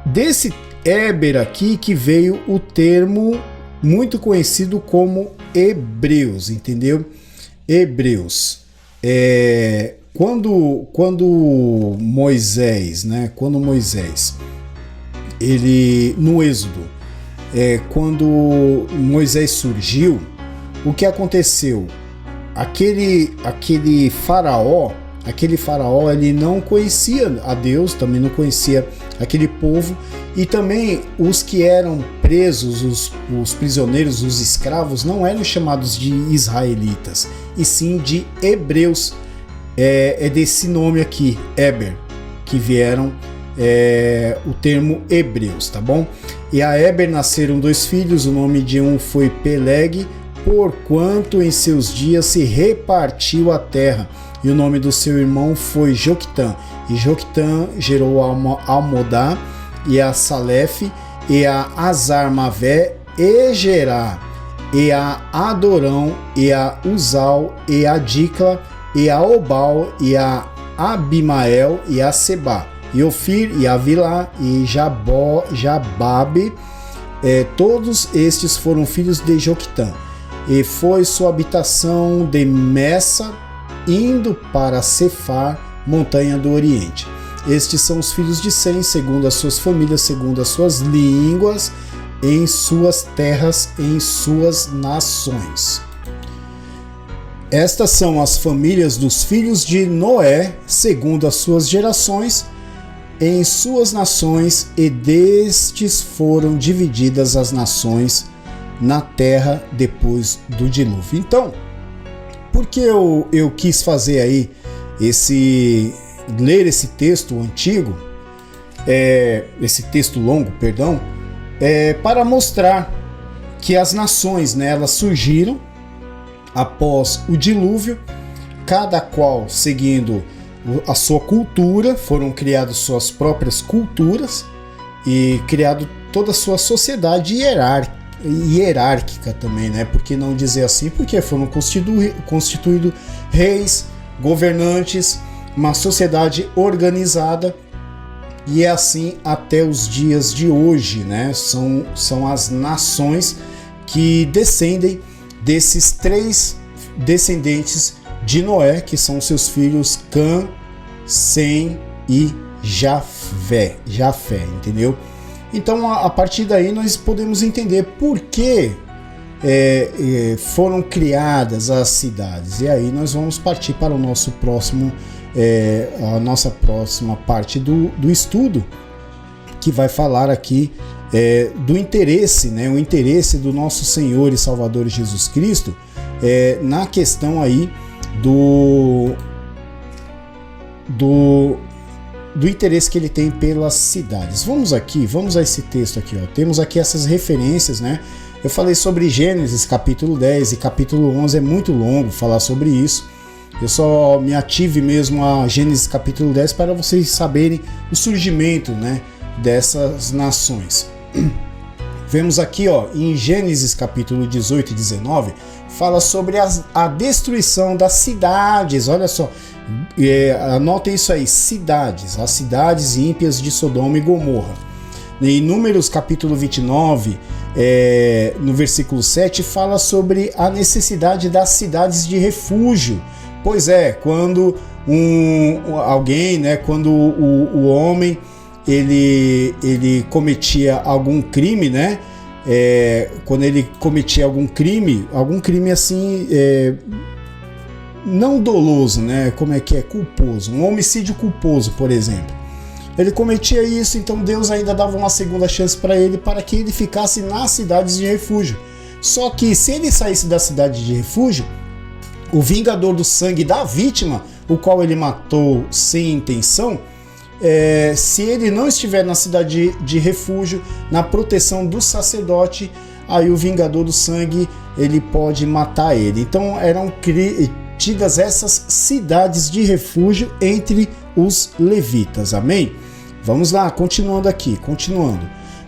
Desse Eber aqui que veio o termo muito conhecido como hebreus, entendeu? Hebreus. Quando Moisés, né? Quando Moisés, ele no Êxodo, quando Moisés surgiu, o que aconteceu? Aquele faraó, ele não conhecia a Deus, também não conhecia aquele povo, e também os que eram presos, os prisioneiros, os escravos, não eram chamados de israelitas, e sim de hebreus. É desse nome aqui, Eber, que vieram o termo hebreus, tá bom? E a Eber nasceram 2 filhos, o nome de um foi Peleg, porquanto em seus dias se repartiu a terra, e o nome do seu irmão foi Joquitã. E Joquitã gerou a Almodá, e a Salef, e a Azarmavé, e Gerá, e a Adorão, e a Uzal, e a Dicla, e a Obal, e a Abimael, e a Seba, e Ofir, e a Vilá, e Jababe, todos estes foram filhos de Joquitã. E foi sua habitação de Messa, indo para Cefar, montanha do Oriente. Estes são os filhos de Sem, segundo as suas famílias, segundo as suas línguas, em suas terras, em suas nações. Estas são as famílias dos filhos de Noé, segundo as suas gerações, em suas nações, e destes foram divididas as nações na terra depois do dilúvio. Então, por que eu quis fazer aí ler esse texto antigo, esse texto longo, perdão, para mostrar que as nações, né, elas surgiram após o dilúvio, cada qual seguindo a sua cultura, foram criadas suas próprias culturas e criado toda a sua sociedade hierárquica também, né? Por que não dizer assim? Porque foram constituídos reis, governantes, uma sociedade organizada, e é assim até os dias de hoje, né? São as nações que descendem desses 3 descendentes de Noé, que são seus filhos Cã, Sem e Jafé, entendeu? Então, a partir daí, nós podemos entender por que foram criadas as cidades. E aí nós vamos partir para o nosso próximo, a nossa próxima parte do estudo, que vai falar aqui do interesse, né, o interesse do nosso Senhor e Salvador Jesus Cristo na questão aí do interesse que ele tem pelas cidades. Vamos a esse texto aqui, ó. Temos aqui essas referências, né? Eu falei sobre Gênesis capítulo 10 e capítulo 11, é muito longo falar sobre isso. Eu só me ative mesmo a Gênesis capítulo 10 para vocês saberem o surgimento, né, dessas nações. Vemos aqui, ó, em Gênesis capítulo 18 e 19, fala sobre a destruição das cidades. Olha só, anotem isso aí, cidades, as cidades ímpias de Sodoma e Gomorra. Em Números capítulo 29, no versículo 7, fala sobre a necessidade das cidades de refúgio. Pois quando alguém, né, quando o homem ele cometia algum crime, né, quando ele cometia algum crime assim, não doloso, né, como é que é, culposo, um homicídio culposo, por exemplo. Ele cometia isso, então Deus ainda dava uma segunda chance para ele, para que ele ficasse nas cidades de refúgio. Só que se ele saísse da cidade de refúgio, o vingador do sangue da vítima, o qual ele matou sem intenção, se ele não estiver na cidade de refúgio, na proteção do sacerdote, aí o vingador do sangue ele pode matar ele. Então eram tidas essas cidades de refúgio entre os levitas, amém? Vamos lá, continuando.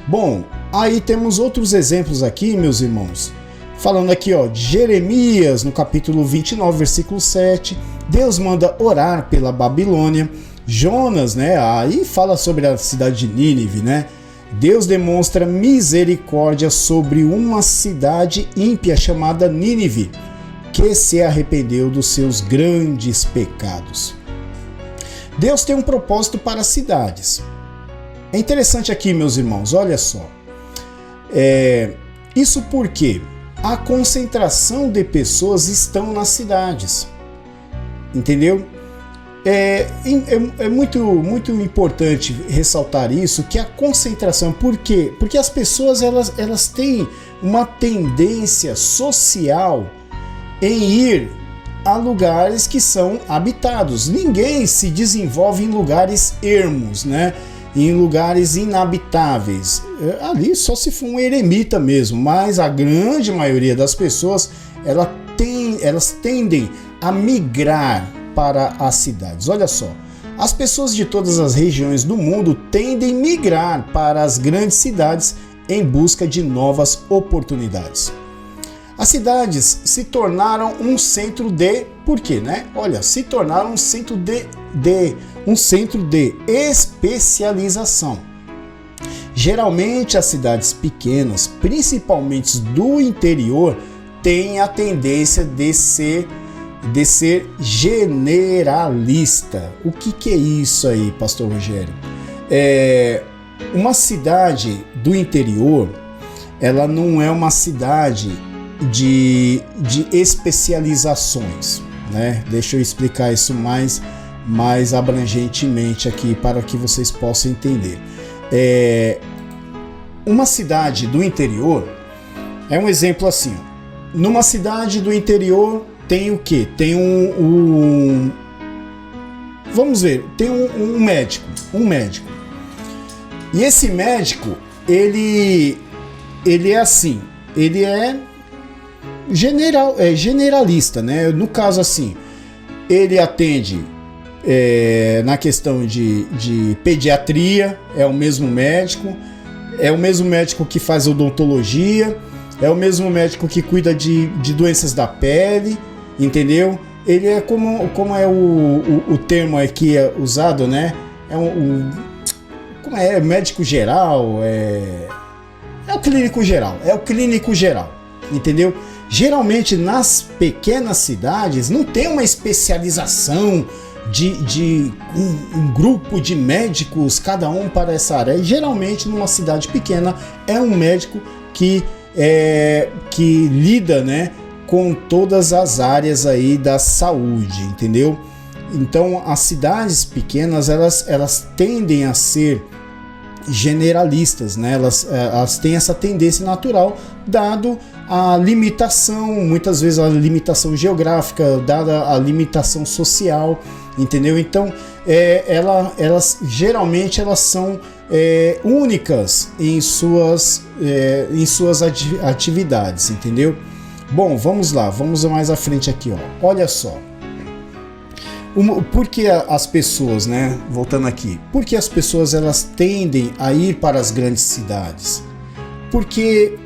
Bom, aí temos outros exemplos aqui, meus irmãos. Falando aqui, ó, de Jeremias, no capítulo 29, versículo 7, Deus manda orar pela Babilônia. Jonas, né, aí fala sobre a cidade de Nínive, né? Deus demonstra misericórdia sobre uma cidade ímpia chamada Nínive, que se arrependeu dos seus grandes pecados. Deus tem um propósito para as cidades. É interessante aqui, meus irmãos, olha só. Isso porque a concentração de pessoas estão nas cidades, entendeu? É muito importante ressaltar isso, que a concentração, por quê? Porque as pessoas elas têm uma tendência social em ir a lugares que são habitados. Ninguém se desenvolve em lugares ermos, né? Em lugares inabitáveis. Ali só se for um eremita mesmo, mas a grande maioria das pessoas elas tendem a migrar para as cidades. Olha só, as pessoas de todas as regiões do mundo tendem a migrar para as grandes cidades em busca de novas oportunidades. As cidades se tornaram um centro de... Por quê, né? Olha, se tornaram um centro de especialização. Geralmente as cidades pequenas, principalmente do interior, têm a tendência de ser generalista. O que é isso aí, Pastor Rogério? Uma cidade do interior, ela não é uma cidade de especializações, né? Deixa eu explicar isso mais mais abrangentemente aqui para que vocês possam entender. Uma cidade do interior é um exemplo assim. Numa cidade do interior tem o quê? Tem vamos ver, tem um médico. E esse médico, ele é assim, ele é generalista, né? No caso assim, ele atende na questão de pediatria, é o mesmo médico que faz odontologia, é o mesmo médico que cuida de doenças da pele, entendeu? Ele é como é o termo aqui usado, né? Como é médico geral, é o clínico geral, entendeu? Geralmente nas pequenas cidades não tem uma especialização de um grupo de médicos, cada um para essa área. E geralmente numa cidade pequena é um médico que lida, né, com todas as áreas aí da saúde, entendeu? Então as cidades pequenas elas tendem a ser generalistas, né? Elas têm essa tendência natural, dado a limitação, muitas vezes a limitação geográfica, dada a limitação social, entendeu? Então geralmente elas são únicas em suas atividades, entendeu? Bom, vamos lá, vamos mais à frente aqui, ó. Olha só. Por que as pessoas, né, voltando aqui, por que as pessoas elas tendem a ir para as grandes cidades? Porque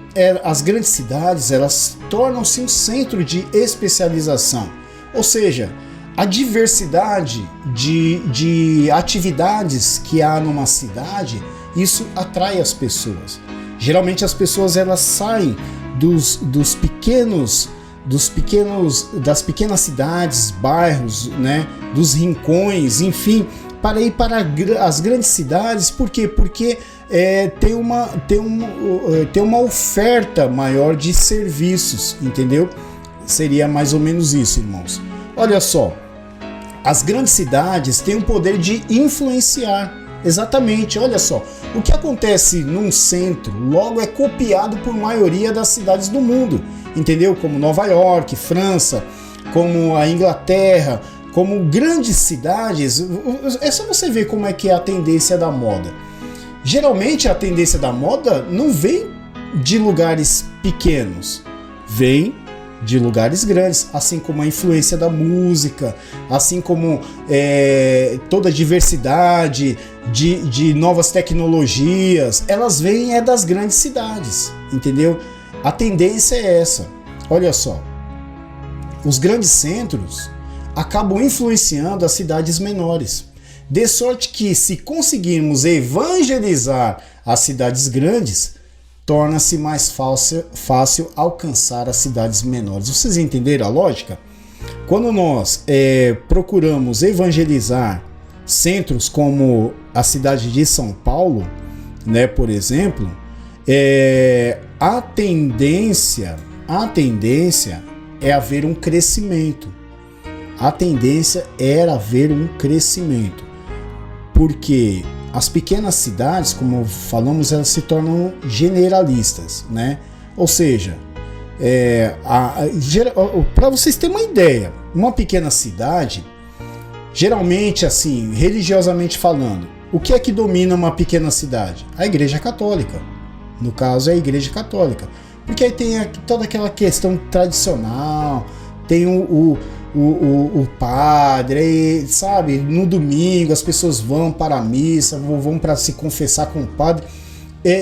as grandes cidades elas tornam-se um centro de especialização, ou seja, a diversidade de atividades que há numa cidade, isso atrai as pessoas. Geralmente as pessoas elas saem das pequenas cidades, bairros, né, dos rincões, enfim, para ir para as grandes cidades. Por quê? Porque tem uma oferta maior de serviços, entendeu? Seria mais ou menos isso, irmãos. Olha só, as grandes cidades têm o poder de influenciar. Exatamente, olha só, o que acontece num centro logo é copiado por maioria das cidades do mundo, entendeu? Como Nova York, França, como a Inglaterra, como grandes cidades. É só você ver como é que é a tendência da moda. Geralmente a tendência da moda não vem de lugares pequenos, vem de lugares grandes, assim como a influência da música, assim como toda a diversidade de novas tecnologias, elas vêm das grandes cidades, entendeu? A tendência é essa. Olha só, os grandes centros acabam influenciando as cidades menores, de sorte que, se conseguirmos evangelizar as cidades grandes, torna-se mais fácil alcançar as cidades menores. Vocês entenderam a lógica? Quando nós procuramos evangelizar centros como a cidade de São Paulo, né, por exemplo, a tendência é haver um crescimento. A tendência era haver um crescimento, porque as pequenas cidades, como falamos, elas se tornam generalistas, né? Ou seja, para vocês terem uma ideia, uma pequena cidade, geralmente, assim, religiosamente falando, o que é que domina uma pequena cidade? A Igreja Católica. No caso, é a Igreja Católica. Porque aí tem toda aquela questão tradicional, tem o padre, aí, sabe, no domingo as pessoas vão para a missa, vão para se confessar com o padre.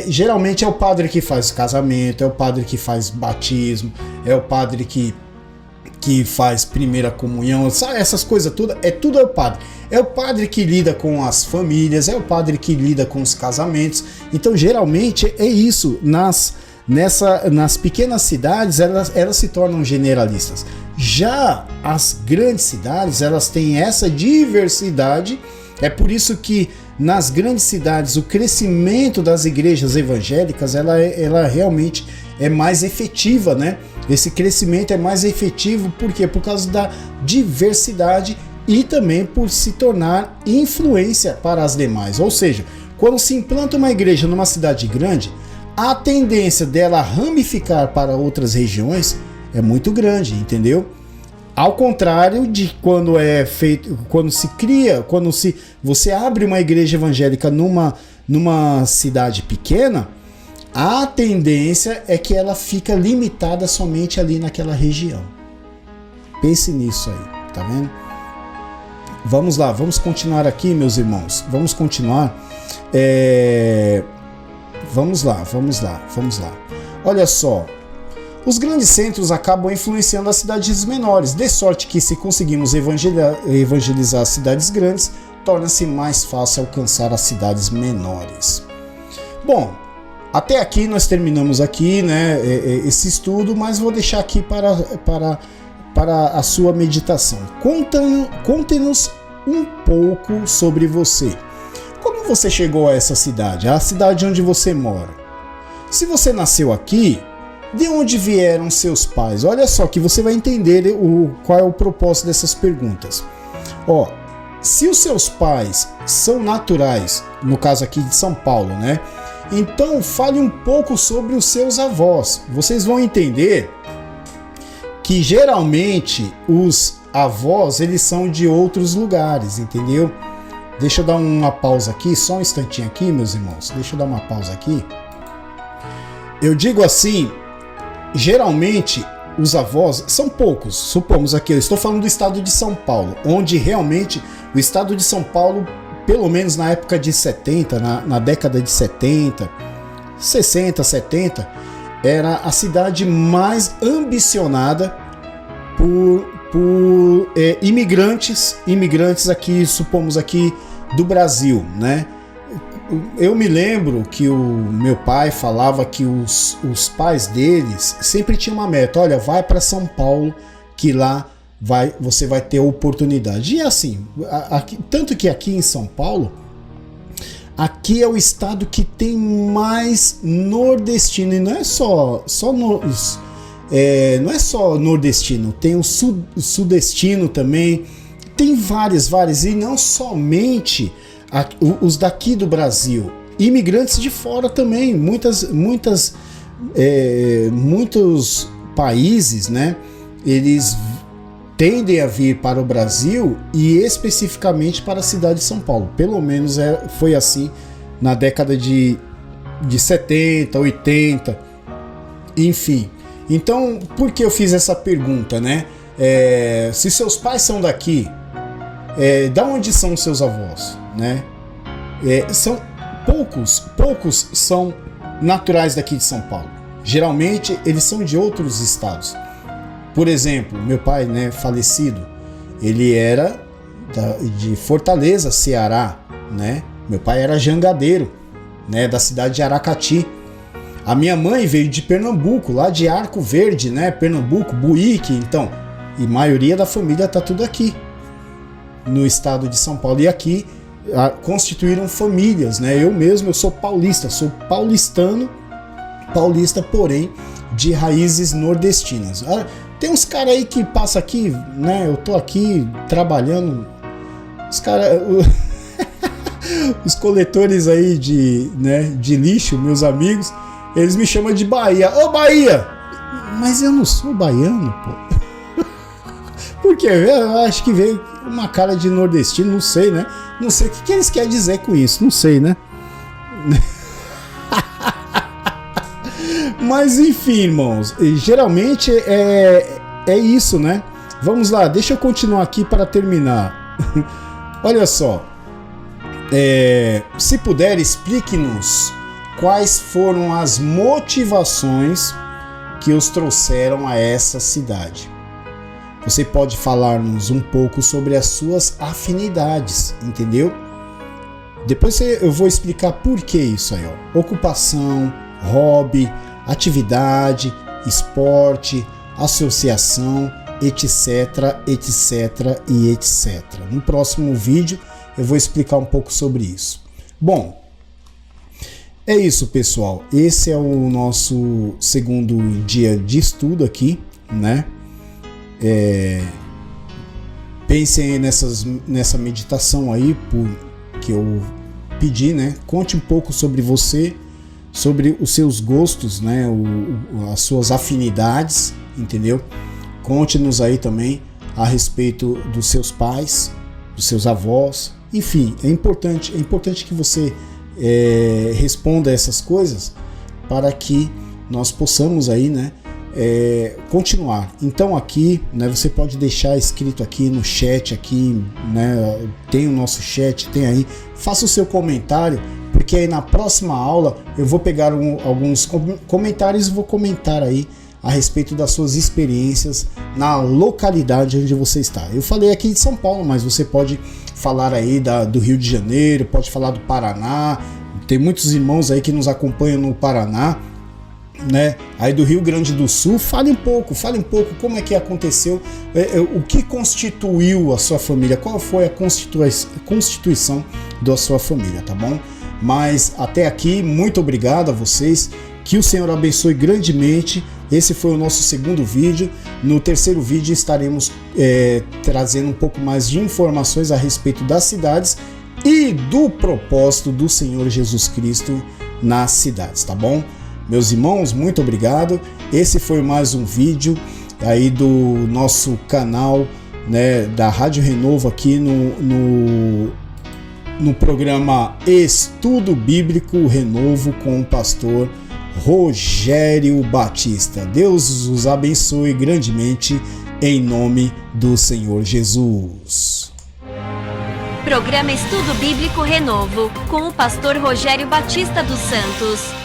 Geralmente é o padre que faz casamento, é o padre que faz batismo, é o padre que faz primeira comunhão, sabe, essas coisas tudo é o padre. É o padre que lida com as famílias, é o padre que lida com os casamentos. Então geralmente é isso. Nas pequenas cidades elas se tornam generalistas. Já as grandes cidades, elas têm essa diversidade. É por isso que nas grandes cidades o crescimento das igrejas evangélicas ela realmente é mais efetiva, né? Esse crescimento é mais efetivo, por quê? Por causa da diversidade e também por se tornar influência para as demais. Ou seja, quando se implanta uma igreja numa cidade grande, a tendência dela ramificar para outras regiões é muito grande, entendeu? Ao contrário de quando é feito, quando você abre uma igreja evangélica numa cidade pequena, a tendência é que ela fica limitada somente ali naquela região. Pense nisso aí, tá vendo? Vamos lá, vamos continuar aqui, meus irmãos. Vamos continuar. Vamos lá. Olha só. Os grandes centros acabam influenciando as cidades menores, de sorte que, se conseguimos evangelizar as cidades grandes, torna-se mais fácil alcançar as cidades menores. Bom, até aqui nós terminamos aqui, né, esse estudo, mas vou deixar aqui para a sua meditação. Conte-nos um pouco sobre você. Como você chegou a essa cidade, a cidade onde você mora? Se você nasceu aqui, de onde vieram seus pais? Olha só que você vai entender qual é o propósito dessas perguntas. Se os seus pais são naturais, no caso aqui de São Paulo, né? Então fale um pouco sobre os seus avós. Vocês vão entender que geralmente os avós, eles são de outros lugares, entendeu? Deixa eu dar uma pausa aqui, só um instantinho aqui, meus irmãos. Deixa eu dar uma pausa aqui. Eu digo assim, geralmente os avós são poucos. Supomos aqui, eu estou falando do estado de São Paulo, onde realmente o estado de São Paulo, pelo menos na época de 70, na década de 70, 60, 70, era a cidade mais ambicionada por imigrantes aqui, supomos aqui do Brasil, né? Eu me lembro que o meu pai falava que os pais deles sempre tinham uma meta: olha, vai para São Paulo que lá você vai ter oportunidade. E assim, tanto que aqui em São Paulo, aqui é o estado que tem mais nordestino, e não é só nordestino, tem o sudestino também, tem vários, e não somente os daqui do Brasil, imigrantes de fora também, muitos países, né, eles tendem a vir para o Brasil e especificamente para a cidade de São Paulo. Pelo menos foi assim na década de 70, 80, enfim. Então, por que eu fiz essa pergunta, né? Se seus pais são daqui, da onde são seus avós, né? São poucos são naturais daqui de São Paulo. Geralmente eles são de outros estados. Por exemplo, meu pai, né, falecido, ele era de Fortaleza, Ceará, né? Meu pai era jangadeiro, né, da cidade de Aracati. A minha mãe veio de Pernambuco, lá de Arco Verde, né, Pernambuco, Buíque, então, e a maioria da família tá tudo aqui no estado de São Paulo. E aqui constituíram famílias, né? Eu sou paulista, sou paulista, porém de raízes nordestinas. Tem uns caras aí que passam aqui, né? Eu tô aqui trabalhando, os caras, os coletores aí de lixo, meus amigos, eles me chamam de Bahia. Ô Bahia! Mas eu não sou baiano, pô. Por quê? Eu acho que veio uma cara de nordestino, não sei, né? Não sei o que eles querem dizer com isso, não sei, né? Mas enfim, irmãos, geralmente é isso, né? Vamos lá, deixa eu continuar aqui para terminar. Olha só, se puder, explique-nos quais foram as motivações que os trouxeram a essa cidade. Você pode falar-nos um pouco sobre as suas afinidades, entendeu? Depois eu vou explicar por que isso aí, ó. Ocupação, hobby, atividade, esporte, associação, etc, etc e etc. No próximo vídeo eu vou explicar um pouco sobre isso. Bom, é isso, pessoal. Esse é o nosso segundo dia de estudo aqui, né? Pensem aí nessa meditação aí que eu pedi, né? Conte um pouco sobre você, sobre os seus gostos, né? As suas afinidades, entendeu? Conte-nos aí também a respeito dos seus pais, dos seus avós, enfim, é importante que você responda essas coisas para que nós possamos aí, né, continuar. Então aqui, né, você pode deixar escrito aqui no chat aqui, né, tem o nosso chat, tem aí, faça o seu comentário, porque aí na próxima aula eu vou pegar alguns comentários e vou comentar aí a respeito das suas experiências na localidade onde você está. Eu falei aqui de São Paulo, mas você pode falar aí do Rio de Janeiro, pode falar do Paraná, tem muitos irmãos aí que nos acompanham no Paraná, né? Aí do Rio Grande do Sul, fale um pouco como é que aconteceu, o que constituiu a sua família, qual foi a constituição da sua família, tá bom? Mas até aqui, muito obrigado a vocês, que o Senhor abençoe grandemente. Esse foi o nosso segundo vídeo. No terceiro vídeo estaremos trazendo um pouco mais de informações a respeito das cidades e do propósito do Senhor Jesus Cristo nas cidades, tá bom? Meus irmãos, muito obrigado. Esse foi mais um vídeo aí do nosso canal, né, da Rádio Renovo aqui no programa Estudo Bíblico Renovo com o pastor Rogério Batista. Deus os abençoe grandemente em nome do Senhor Jesus. Programa Estudo Bíblico Renovo com o pastor Rogério Batista dos Santos.